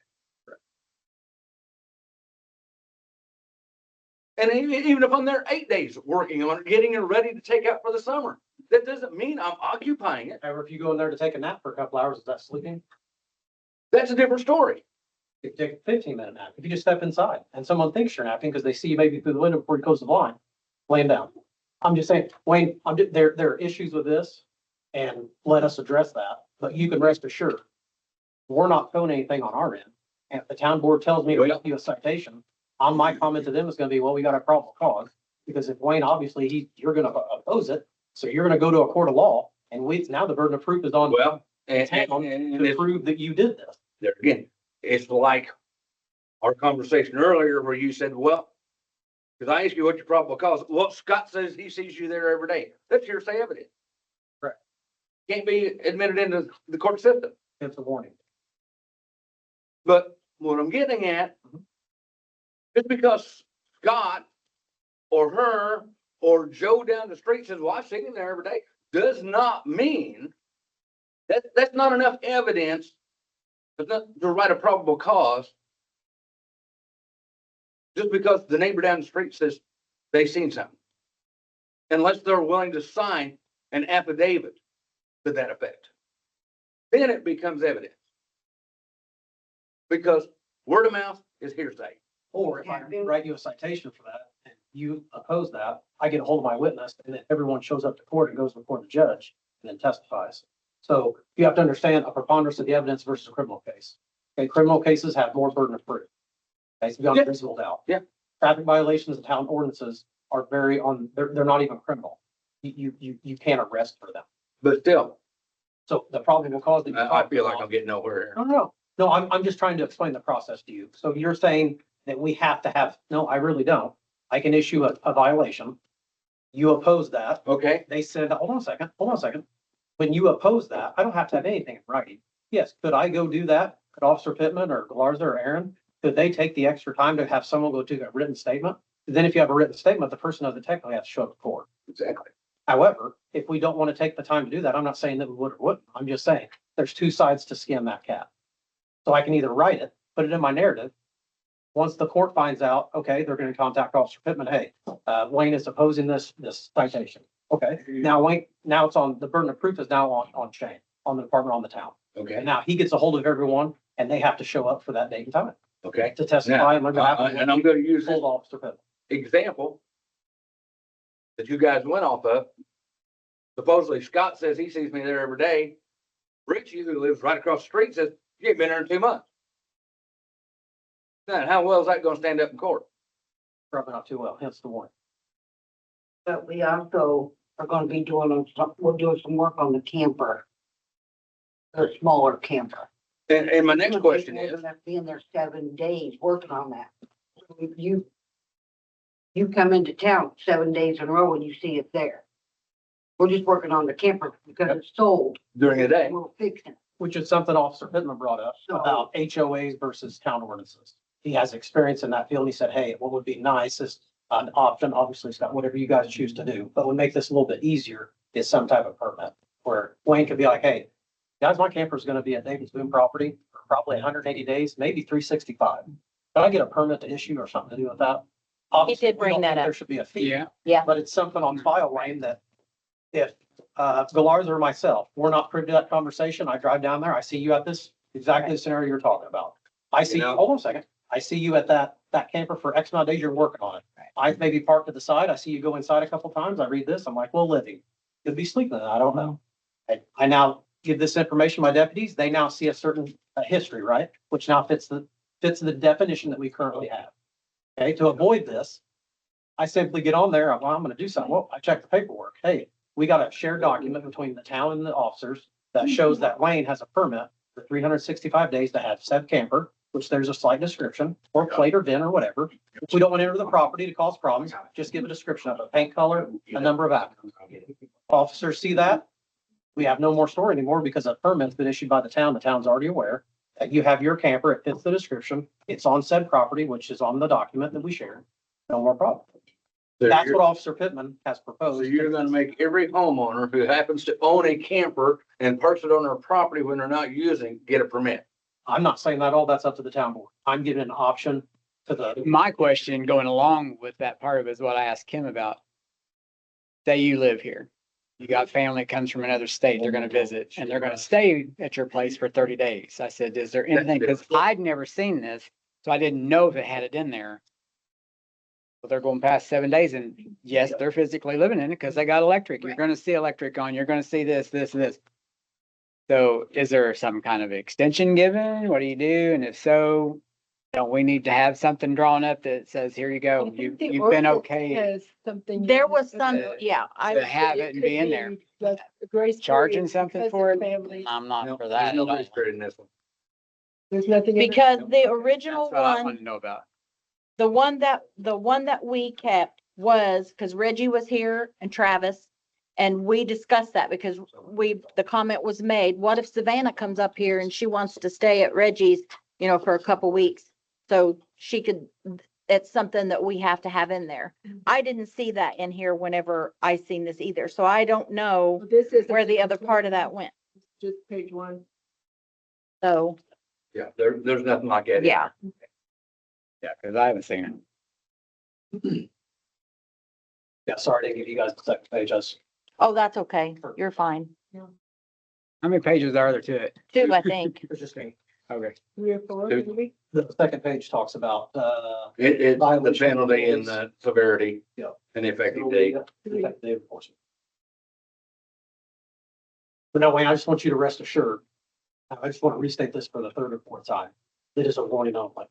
And even if I'm there 8 days working on it, getting it ready to take out for the summer, that doesn't mean I'm occupying it. However, if you go in there to take a nap for a couple hours, is that sleeping? That's a different story. You can take a 15-minute nap. If you just step inside and someone thinks you're napping because they see you maybe through the window before you close the blind, laying down. I'm just saying, Wayne, there are issues with this and let us address that, but you can rest assured, we're not throwing anything on our end. And if the town board tells me to Well- give you a citation, my comment to them is gonna be, well, we got a probable cause. Because if Wayne, obviously, you're gonna oppose it, so you're gonna go to a court of law, and now the burden of proof is on Well, and town and to it's, prove that you did this. there again, it's like our conversation earlier where you said, well, because I asked you what your probable cause, well, Scott says he sees you there every day. That's hearsay evidence. Correct. Can't be admitted into the court system. It's a warning. But what I'm getting at, just because Scott or her or Joe down the street says, well, I've seen him there every day, does not mean that that's not enough evidence to write a probable cause. Just because the neighbor down the street says they seen something. Unless they're willing to sign an affidavit to that effect. Then it becomes evidence. Because word of mouth is hearsay. Or if I write you a citation for that and you oppose that, I get a hold of my witness and then everyone shows up to court and goes before the judge and then testifies. So you have to understand a preponderance of the evidence versus a criminal case. Okay, criminal cases have more burden of proof. Okay, it's beyond Yeah. reasonable doubt. Yeah. Traffic violations and town ordinances are very they're not even criminal. You can't arrest for them. But still, So the probable cause that you're I talking feel like about- I'm getting nowhere here. No, I'm just trying to explain the process to you. So you're saying that we have to have, no, I really don't. I can issue a violation. You oppose that. Okay, They said, hold on a second. When you oppose that, I don't have to have anything in writing. Yes, could I go do that? Could Officer Pittman or Galarza or Aaron, could they take the extra time to have someone go do a written statement? Then if you have a written statement, the person doesn't technically have to show up to court. exactly. However, if we don't want to take the time to do that, I'm not saying that we would or wouldn't. I'm just saying there's two sides to skin that cat. So I can either write it, put it in my narrative. Once the court finds out, okay, they're going to contact Officer Pittman. Hey, Wayne is opposing this citation. Okay, now Wayne, now it's on, the burden of proof is now on Shane, on the department, on the town. And Okay, now he gets a hold of everyone and they have to show up for that date and time okay. to testify. And they're gonna have to And I'm gonna use this hold Officer Pittman. example that you guys went off of. Supposedly Scott says he sees me there every day. Richie, who lives right across the street, says, you ain't been there in 2 months. Now, how well is that gonna stand up in court? Probably not too well, hence the warning. But we also are gonna be we're doing some work on the camper. The smaller camper. And my next question We're is, gonna be in there 7 days working on that. You come into town 7 days in a row and you see it there. We're just working on the camper because it's sold. during the day, We're fixing it. Which is something Officer Pittman brought up So- about HOAs versus town ordinances. He has experience in that field. He said, hey, what would be nice is an option, obviously, Scott, whatever you guys choose to do, but would make this a little bit easier is some type of permit where Wayne could be like, hey, guys, my camper is going to be at David's Boone property for probably 180 days, maybe 365. Can I get a permit to issue or something to do with that? Obviously, we bring don't that think up. There should be a fee. Yeah. But it's something on file, Wayne, that if Galarza or myself, we're not privy to that conversation, I drive down there, I see you at this, exactly the scenario you're talking about. I see, You know- hold on a second, I see you at that camper for X amount of days, you're working on it. I maybe parked to the side, I see you go inside a couple times, I read this, I'm like, well, Livy, could be sleeping, I don't know. I now give this information to my deputies, they now see a certain history, right? Which now fits the definition that we currently have. Okay, to avoid this, I simply get on there, well, I'm gonna do something, well, I check the paperwork, hey, we got a shared document between the town and the officers that shows that Wayne has a permit for 365 days to have said camper, which there's a slight description, or plate or VIN or whatever. If we don't want to enter the property to cause problems, just give a description of it, paint color, a number of applicants. Officers see that, we have no more story anymore because a permit's been issued by the town. The town's already aware that you have your camper, it fits the description, it's on said property, which is on the document that we shared. No more problem. so That's you're, what Officer Pittman has proposed. so you're gonna make every homeowner who happens to own a camper and parks it on their property when they're not using, get a permit. I'm not saying that all, that's up to the town board. I'm giving an option to the, My question going along with that part of it is what I asked Kim about. Say you live here, you got family that comes from another state, they're gonna visit and they're gonna stay at your place for 30 days. I said, is there anything, because I'd never seen this, so I didn't know if it had it in there. But they're going past 7 days and yes, they're physically living in it because they got electric. You're gonna see electric on, you're gonna see this, this, and this. So is there some kind of extension given? What do you do? And if so, don't we need to have something drawn up that says, here you go, you've been okay? Has something. There was some, to- yeah, To have it and be in there. Grace. Charging period something because for of it? Family. I'm not No, for there's that. no at all. grace period in this one. There's nothing in it. Because the original That's what I one, wanted to know about. the one that we kept was, because Reggie was here and Travis, and we discussed that because the comment was made, what if Savannah comes up here and she wants to stay at Reggie's, you know, for a couple weeks? So she could, it's something that we have to have in there. I didn't see that in here whenever I seen this either, so I don't know This is. where the other part of that went. Just page 1. So, Yeah, there's nothing like that. in yeah. Yeah, because I haven't seen it. Yeah, sorry to give you guys the second page. Oh, that's okay. You're fine. How many pages are there to it? 2, I think. It's just me. Okay. 3 or 4, Two. maybe? The second page talks about, It's the Violation of penalty and rules. the severity. Yeah. And the effective date. effective date of enforcement. But no, Wayne, I just want you to rest assured. I just want to restate this for the third or fourth time. It is a warning only.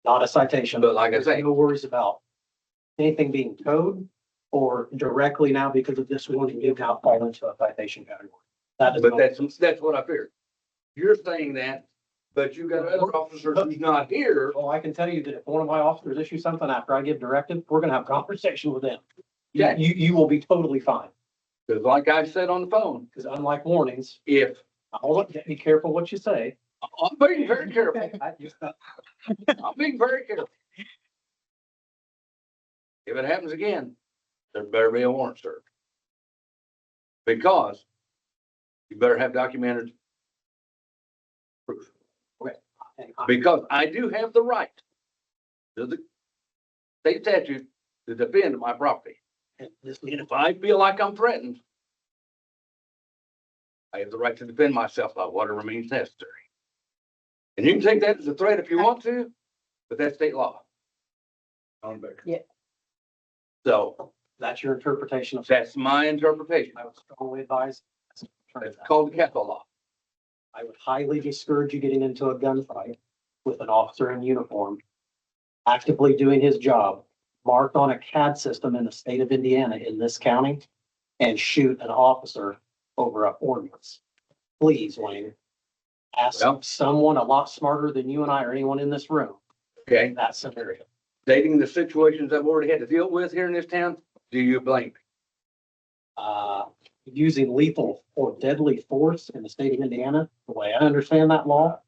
Not a citation. But like I say, No worries about anything being towed or directly now because of this warning, you now fall into a citation category. That is. but not- that's what I feared. You're saying that, but you got other officers who's not here. Oh, I can tell you that if one of my officers issues something after I give directive, we're gonna have a conversation with them. Yeah. You will be totally fine, Cause like I said on the phone, because unlike warnings, if, hold on, be careful what you say. I'm being very careful. I just- I'm being very careful. If it happens again, there better be a warrant served. Because you better have documented proof. and Because I do have the right to the state statute to defend my property. and this- And if I feel like I'm threatened, I have the right to defend myself by whatever means necessary. And you can take that as a threat if you want to, but that's state law. Yeah. So That's your interpretation of. that's my interpretation. I would strongly advise. It's called the Capital Law. I would highly discourage you getting into a gunfight with an officer in uniform, actively doing his job, marked on a CAD system in the state of Indiana in this county, and shoot an officer over an ordinance. Please, Wayne, ask Well- someone a lot smarter than you and I or anyone in this room Okay, in that scenario. stating the situations I've already had to deal with here in this town, do you blame me? Using lethal or deadly force in the state of Indiana, the way I understand that law,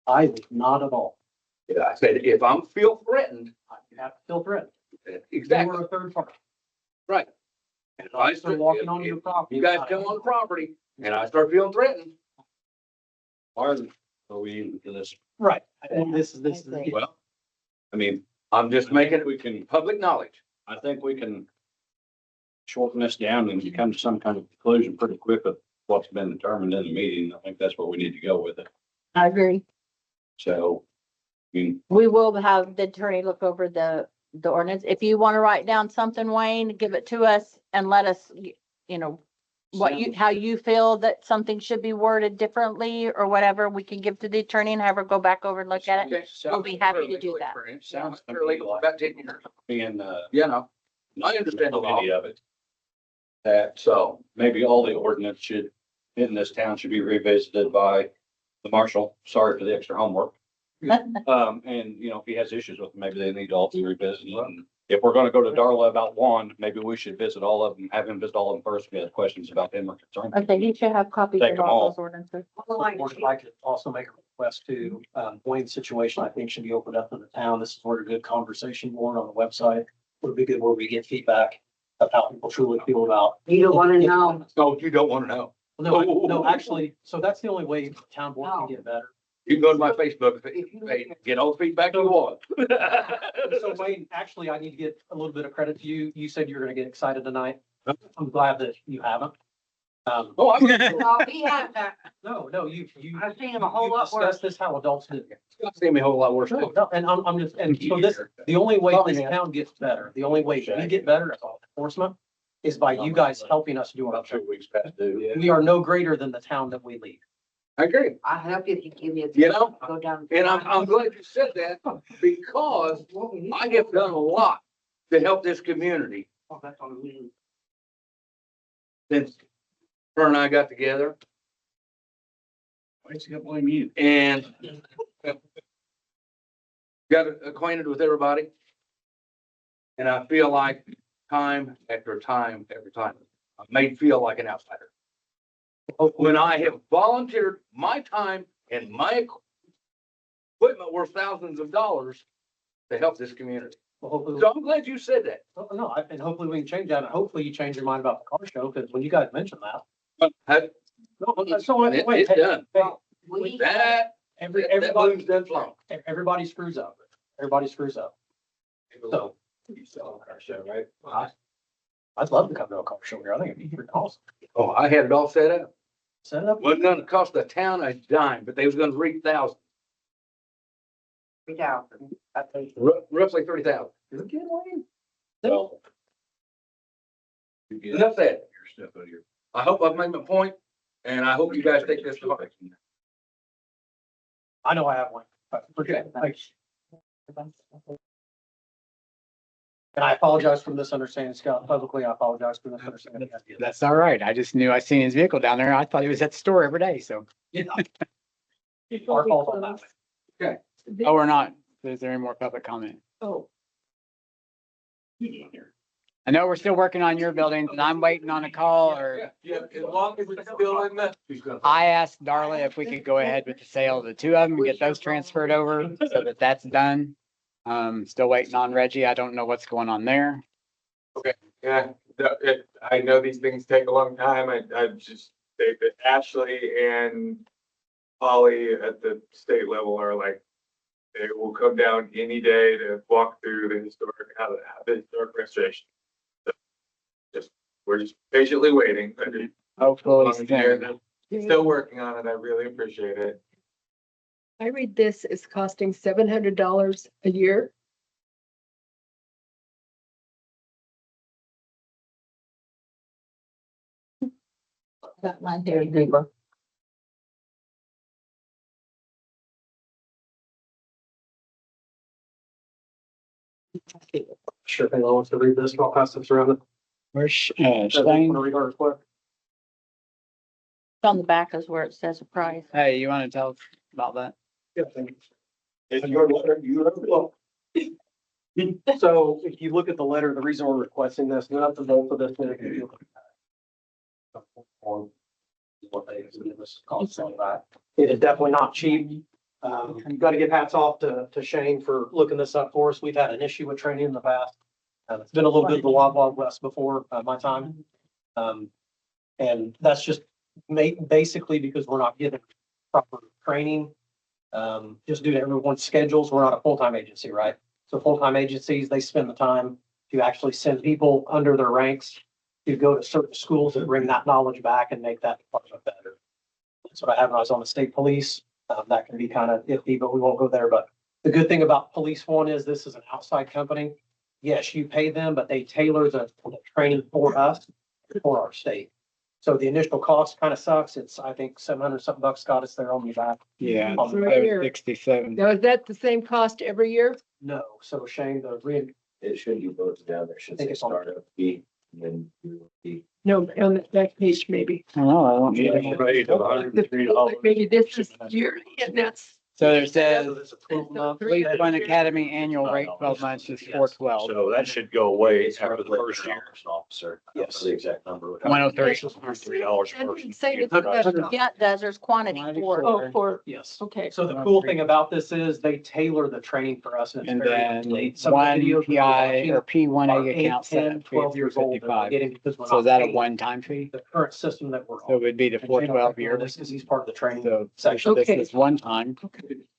I would not at all. Yeah, I said, if I'm feel threatened, You have to feel threatened. You exactly, were a third party. right. And if I start walking onto your property. You guys come on the property and I start feeling threatened, Why are we even to this? Right, and this is, Well, I mean, I'm just making we it can, public knowledge. I think we can shorten this down and come to some kind of conclusion pretty quick of what's been determined in the meeting. I think that's where we need to go with it. I agree. So, I mean, We will have the attorney look over the ordinance. If you want to write down something, Wayne, give it to us and let us, you know, how you feel that something should be worded differently or whatever, we can give to the attorney and have her go back over and look at it. Okay, We'll be happy to do that. Sounds paralegal, about 10 years. being, You know, I understand the law. committee of it. That, so maybe all the ordinance should, in this town should be revisited by the marshal. Sorry for the extra homework. And, you know, if he has issues with them, maybe they need to all be revisited. And if we're gonna go to Darla about one, maybe we should visit all of them, have him visit all of them first, if he has questions about them or concerns. Okay, you should have copies Take of them all all. those ordinances. Board, if I could also make a request to, Wayne's situation, I think should be opened up in the town. This is where a good conversation board on the website would be good, where we get feedback of how people truly feel about. You don't wanna know. No, you don't want to know. No, actually, so that's the only way the town board can get better. You can go to my Facebook page, get all the feedback you want. So Wayne, actually, I need to get a little bit of credit to you. You said you're gonna get excited tonight. I'm glad that you haven't. Oh, I'm No, he had that. No, you. I've seen him a whole you lot worse. discussed this how adults do. seeing me a whole lot worse No, too. no, and I'm just, and so this, the only way this town gets better, the only way we get better at law enforcement is by you guys helping us do our About job. 2 weeks past due. We are no greater than the town that we lead. I agree. I help you if you give me a. You know, Go down. and I'm glad you said that because I have done a lot to help this community Oh, that's on me. since her and I got together. Why's he gonna blame you? And got acquainted with everybody. And I feel like time after time after time, I'm made feel like an outsider. When I have volunteered my time and my equipment worth thousands of dollars to help this community. Well, hopefully, So I'm glad you said that. no, and hopefully we can change that. And hopefully you change your mind about the car show, because when you guys mentioned that. That- No, so wait, It's done. We, That everybody, balloon's done flown. everybody screws up. Everybody screws up. So, you sell a car show, right? I'd love to come to a car show here. I think it'd be pretty awesome. Oh, I had it all set up. Set it up. Wasn't gonna cost the town a dime, but they was gonna reap thousands, 3,000, I think. roughly 30,000. You're kidding, Wayne? So You get enough said. your stuff out of here. I hope I've made my point, and I hope you guys take this to heart. I know I have one. But appreciate it. Thanks. And I apologize for misunderstanding, Scott. Publicly, I apologize for misunderstanding. That's all right. I just knew I seen his vehicle down there. I thought he was at the store every day, so. Our fault on that. Oh, we're not. Is there any more public comment? Oh, I know we're still working on your buildings and I'm waiting on a call or Yeah, as long as it's still in the. I asked Darla if we could go ahead with the sale of the two of them and get those transferred over so that that's done. Still waiting on Reggie. I don't know what's going on there. Yeah, I know these things take a long time. I just, Ashley and Holly at the state level are like, they will come down any day to walk through the historic restoration. So, we're just patiently waiting. Hopefully They're soon. still working on it. I really appreciate it. I read this is costing $700 a year. Got mine here, Deborah. Sure thing. I want to read this. I'll pass this around. Where's Want Shane? to read ours quick? On the back is where it says a price. Hey, you want to tell us about that? Yeah, thank you. It's your letter, you wrote it. Well, so if you look at the letter, the reason we're requesting this, not to vote for this, but if you look at what they cost on that. It is definitely not cheap. You got to give hats off to Shane for looking this up for us. We've had an issue with training in the past. It's been a little bit of the Wild Wild West before my time. And that's just basically because we're not getting proper training. Just due to everyone's schedules, we're not a full-time agency, right? So full-time agencies, they spend the time to actually send people under their ranks to go to certain schools and bring that knowledge back and make that department better. That's what I had when I was on the state police. That can be kind of iffy, but we won't go there. But the good thing about Police One is this is an outside company. Yes, you pay them, but they tailor the training for us, for our state. So the initial cost kind of sucks. It's, I think, 700 something bucks got us there on the back. Yeah, On the Right here. 67. Now, is that the same cost every year? No, so Shane, It should be both down there, should think say it's on- startup fee, and then the No, on the next page, maybe. I don't know. I don't Yeah, know. rate of $103. Maybe this is yearly and that's. So there says It's a 12-month. Police One Academy annual rate 12 months is 412. So that should go away It's after the roughly first year. an officer. I don't know the exact number. 103. $3 I per didn't say person. it's Yeah, it does. There's quantity for it. Oh, for, Yes. okay. So the cool thing about this is they tailor the training for us. it's And very then up-to-date. Some of the one videos we're PI watching or are P1A 8, account set 10, at 12 years old. that we're 55. getting because we're So not is that a paying one-time fee? the current system that we're So it on. would be the And Shane will 412 recommend yearly. this because he's part of the training So section. this Okay. is one time.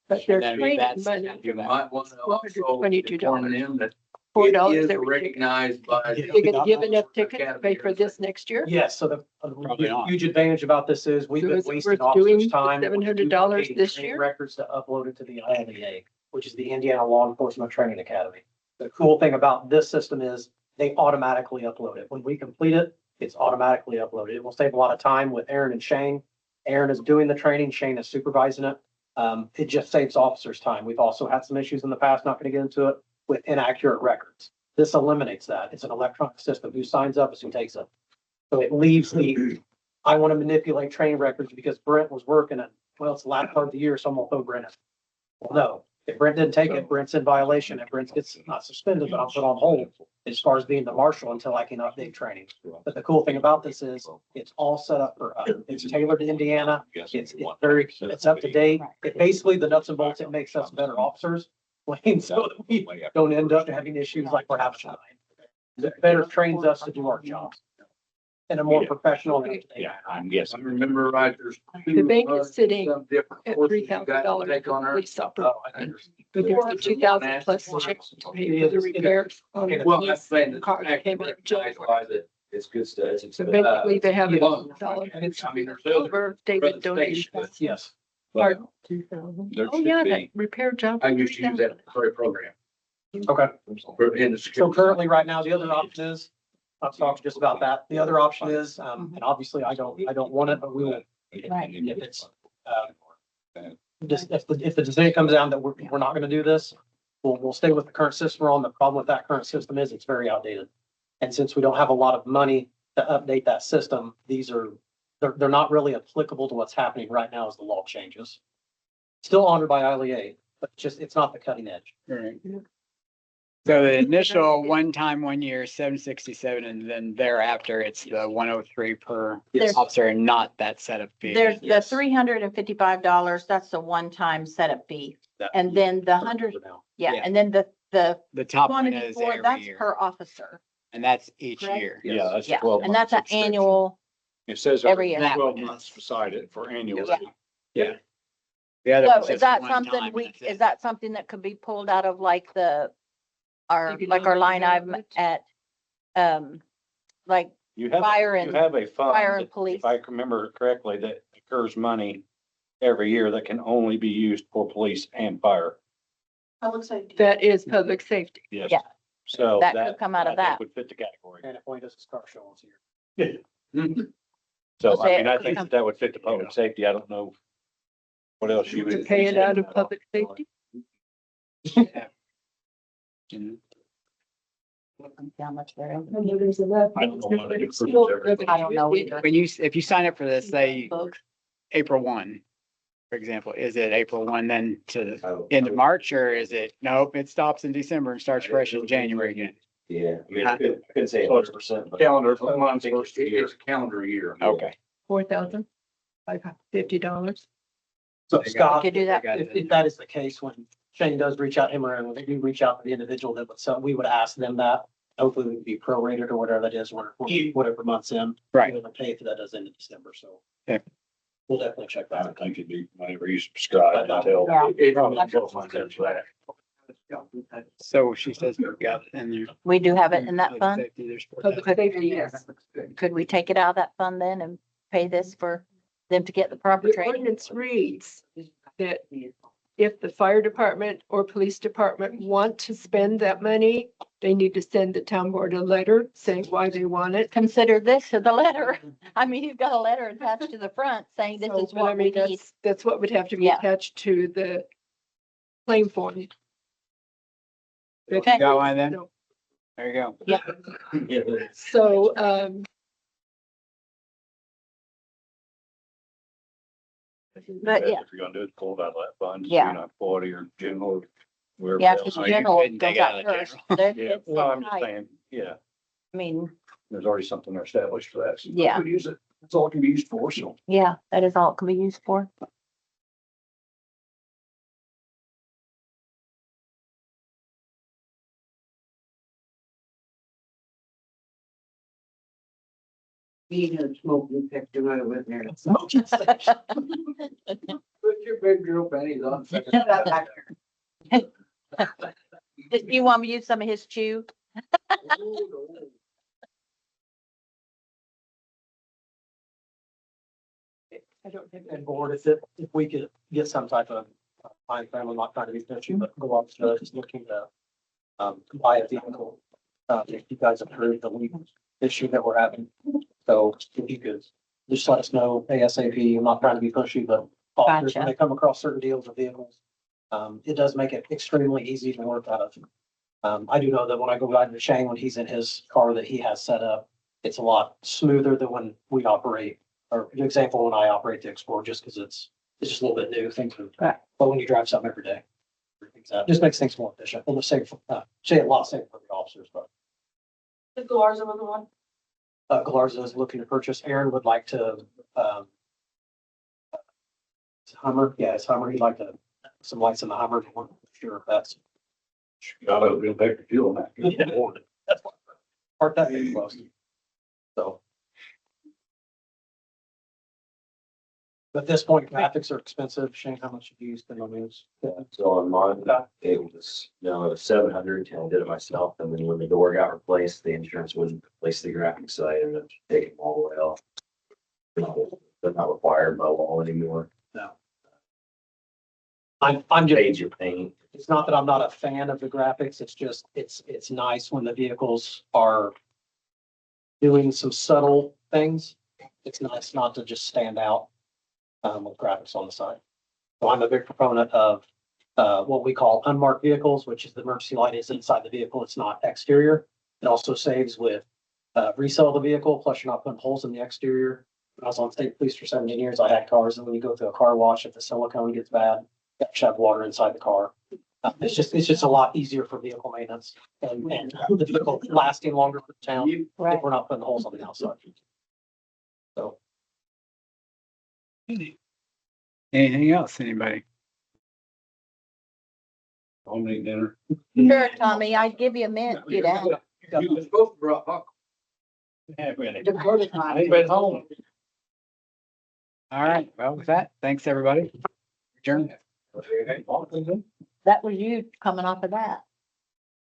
But they're And then training that's- money, You might want to also $122. inform them that $4 it is every ticket. recognized by. Yeah. You're gonna give enough tickets to pay for this next year? Yes, so Probably the not. huge advantage about this is we've So been is it wasting worth doing officers' the time. $700 this duplicating year? Records to upload it to the ILEA, which is the Indiana Law Enforcement Training Academy. The cool thing about this system is they automatically upload it. When we complete it, it's automatically uploaded. It will save a lot of time with Aaron and Shane. Aaron is doing the training, Shane is supervising it. It just saves officers time. We've also had some issues in the past, not going to get into it, with inaccurate records. This eliminates that. It's an electronic system. Who signs up is who takes it. So it leaves the, I want to manipulate training records because Brent was working at well, it's the last part of the year, so I'm gonna throw Brent in. Well, no, if Brent didn't take it, Brent's in violation, and Brent gets not suspended, but I'm put on hold as far as being the marshal until I can update training. But the cool thing about this is, it's all set up for, it's tailored to Indiana. It's very, it's up to date. It basically, the nuts and bolts, it makes us better officers. So that we don't end up having issues like we're having tonight. It better trains us to do our jobs in a more professional and up-to-date Yeah, manner. I'm I guessing. remember right, there's. The bank is sitting some different at courses you got to $3,000 take on for her. police operations. Oh, I understand. But there's a 2,000 plus check to pay for the repairs on the Well, that's saying police that car that came out of jail. It's good stuff. It's So basically, they have it Well, solid. I mean, there's other- Over David donated. Yes. Pardon? 2,000. There Oh, should yeah, be- that repair job. I used to use that very program. Okay. In the So security. currently, right now, the other option is, I'll talk just about that. The other option is, and obviously I don't want it, but we will. Right. If it's, just, if the decision comes down that we're not gonna do this, we'll stay with the current system we're on. The problem with that current system is it's very outdated. And since we don't have a lot of money to update that system, they're not really applicable to what's happening right now as the law changes. Still honored by ILEA, but it's not the cutting edge. Right. So the initial one-time 1 year, 767, and then thereafter it's the 103 per There's- officer and not that setup fee. There's the Yes. $355, that's the one-time setup fee. And then the 100, yeah, Yeah. and then the The top one quantity is for, every that's year, per officer. and that's each correct? year. Yeah, that's Yeah, 12 and that's an month subscription. annual, It says every every year. 12 months beside it for annual. Yeah. Yeah. The other one's so is just that one something time, we, that's is it. that something that could be pulled out of like our Economic line item development? at, like, You have, Fire you and- have a fund, fire and that, police. if I remember correctly, that occurs money every year that can only be used for police and fire. Public safety. That is public safety. Yes. Yeah. So That could come out of I think that. would fit the category. And if one does car shows here. So Okay, I mean, I it think could that would fit the public safety. I don't know what else you To would. pay it out of public safety. Mhm. how much they're in. I don't know what it is. I don't know either. When if you sign up for this, say April 1, for example, is it April 1 then to the end of March, or is it, nope, it stops in December and starts fresh in January again? Yeah, I mean, I couldn't say 100%, but. Calendar months versus It's year. a calendar year. Okay. $4,550. So They got Scott, Could do that. if that is the case, when Shane does reach out him or when they do reach out to the individual that would, so we would ask them that. Hopefully it would be prorated or whatever that is, whatever month's in. Right. We would pay if that does end in December, so. Okay. We'll definitely check I that. don't think it'd be whenever you subscribe until. Yeah. It's probably 12 months after that. So she says we got it in there. We do have it in that Public fund. safety, there's Public safety, yes. Could we take it out of that fund then and pay this for them to get the proper The training? ordinance reads that if the fire department or police department want to spend that money, they need to send the town board a letter saying why they want it. Consider this to the letter. I mean, you've got a letter attached to the front saying this So, is but I what we mean, need. that's what would have to be Yeah. attached to the claim form. Okay. Got one then? So- There you go. Yeah, So, But yeah. If you're gonna do it, pull it out of that fund. Yeah. You know, 40 or general. wherever Yeah, else. because Oh, you general couldn't goes take it out out of the first. general. They're- Yeah, it's well, so I'm just tight. saying, yeah, I mean, there's already something there established for that. So Yeah. we could use it. That's all it can be used for, so. yeah, that is all it can be used for. He had smoking picture over there. Put your big drill pennies on. You want me to use some of his chew? I don't have. And board, if we could get some type of time frame, I'm not trying to be pushy, but go up to just looking to buy a vehicle. If you guys approve the legal issue that we're having. So if you could just let us know ASAP. I'm not trying to be pushy, but officers, when Gotcha. they come across certain deals or vehicles, it does make it extremely easy to work out of. I do know that when I go ride with Shane, when he's in his car that he has set up, it's a lot smoother than when we operate. Or an example, when I operate the Explorer, just because it's it's just a little bit new, things, Right. but when you drive something every day, it just makes things more efficient, and safe, say a lot safer for the officers, but. The Galarza was the one. Galarza is looking to purchase. Aaron would like to, Hummer, yeah, it's Hummer. He'd like to, some lights in the Hummer. He wasn't sure if that's. Got a real paper fuel now. That's why. Park that in close. So. But at this point, graphics are expensive. Shane, how much have you spent on these? So on mine, it was, no, it was 700 and I did it myself. And then when the door got replaced, the insurance wouldn't replace the graphics, so I ended up taking them all the way off. They're not required by law anymore. No. I'm just. Page of paint. It's not that I'm not a fan of the graphics, it's just, it's nice when the vehicles are doing some subtle things. It's nice not to just stand out, with graphics on the side. So I'm a big proponent of, what we call unmarked vehicles, which is the emergency light is inside the vehicle, it's not exterior. It also saves with, resale the vehicle, plus you're not putting holes in the exterior. When I was on state police for 17 years, I had cars, and when you go through a car wash, if the silicone gets bad, you have to shove water inside the car. It's just a lot easier for vehicle maintenance and the vehicle lasting longer for the town if Right. we're not putting holes on the outside. So. Anything else, anybody? Home eat dinner. Sure, Tommy, I'd give you a minute, get out. You were supposed to drop off. Dakota time. I ain't been home. All right, well, with that, thanks, everybody. Adjourn. That was you coming off of that.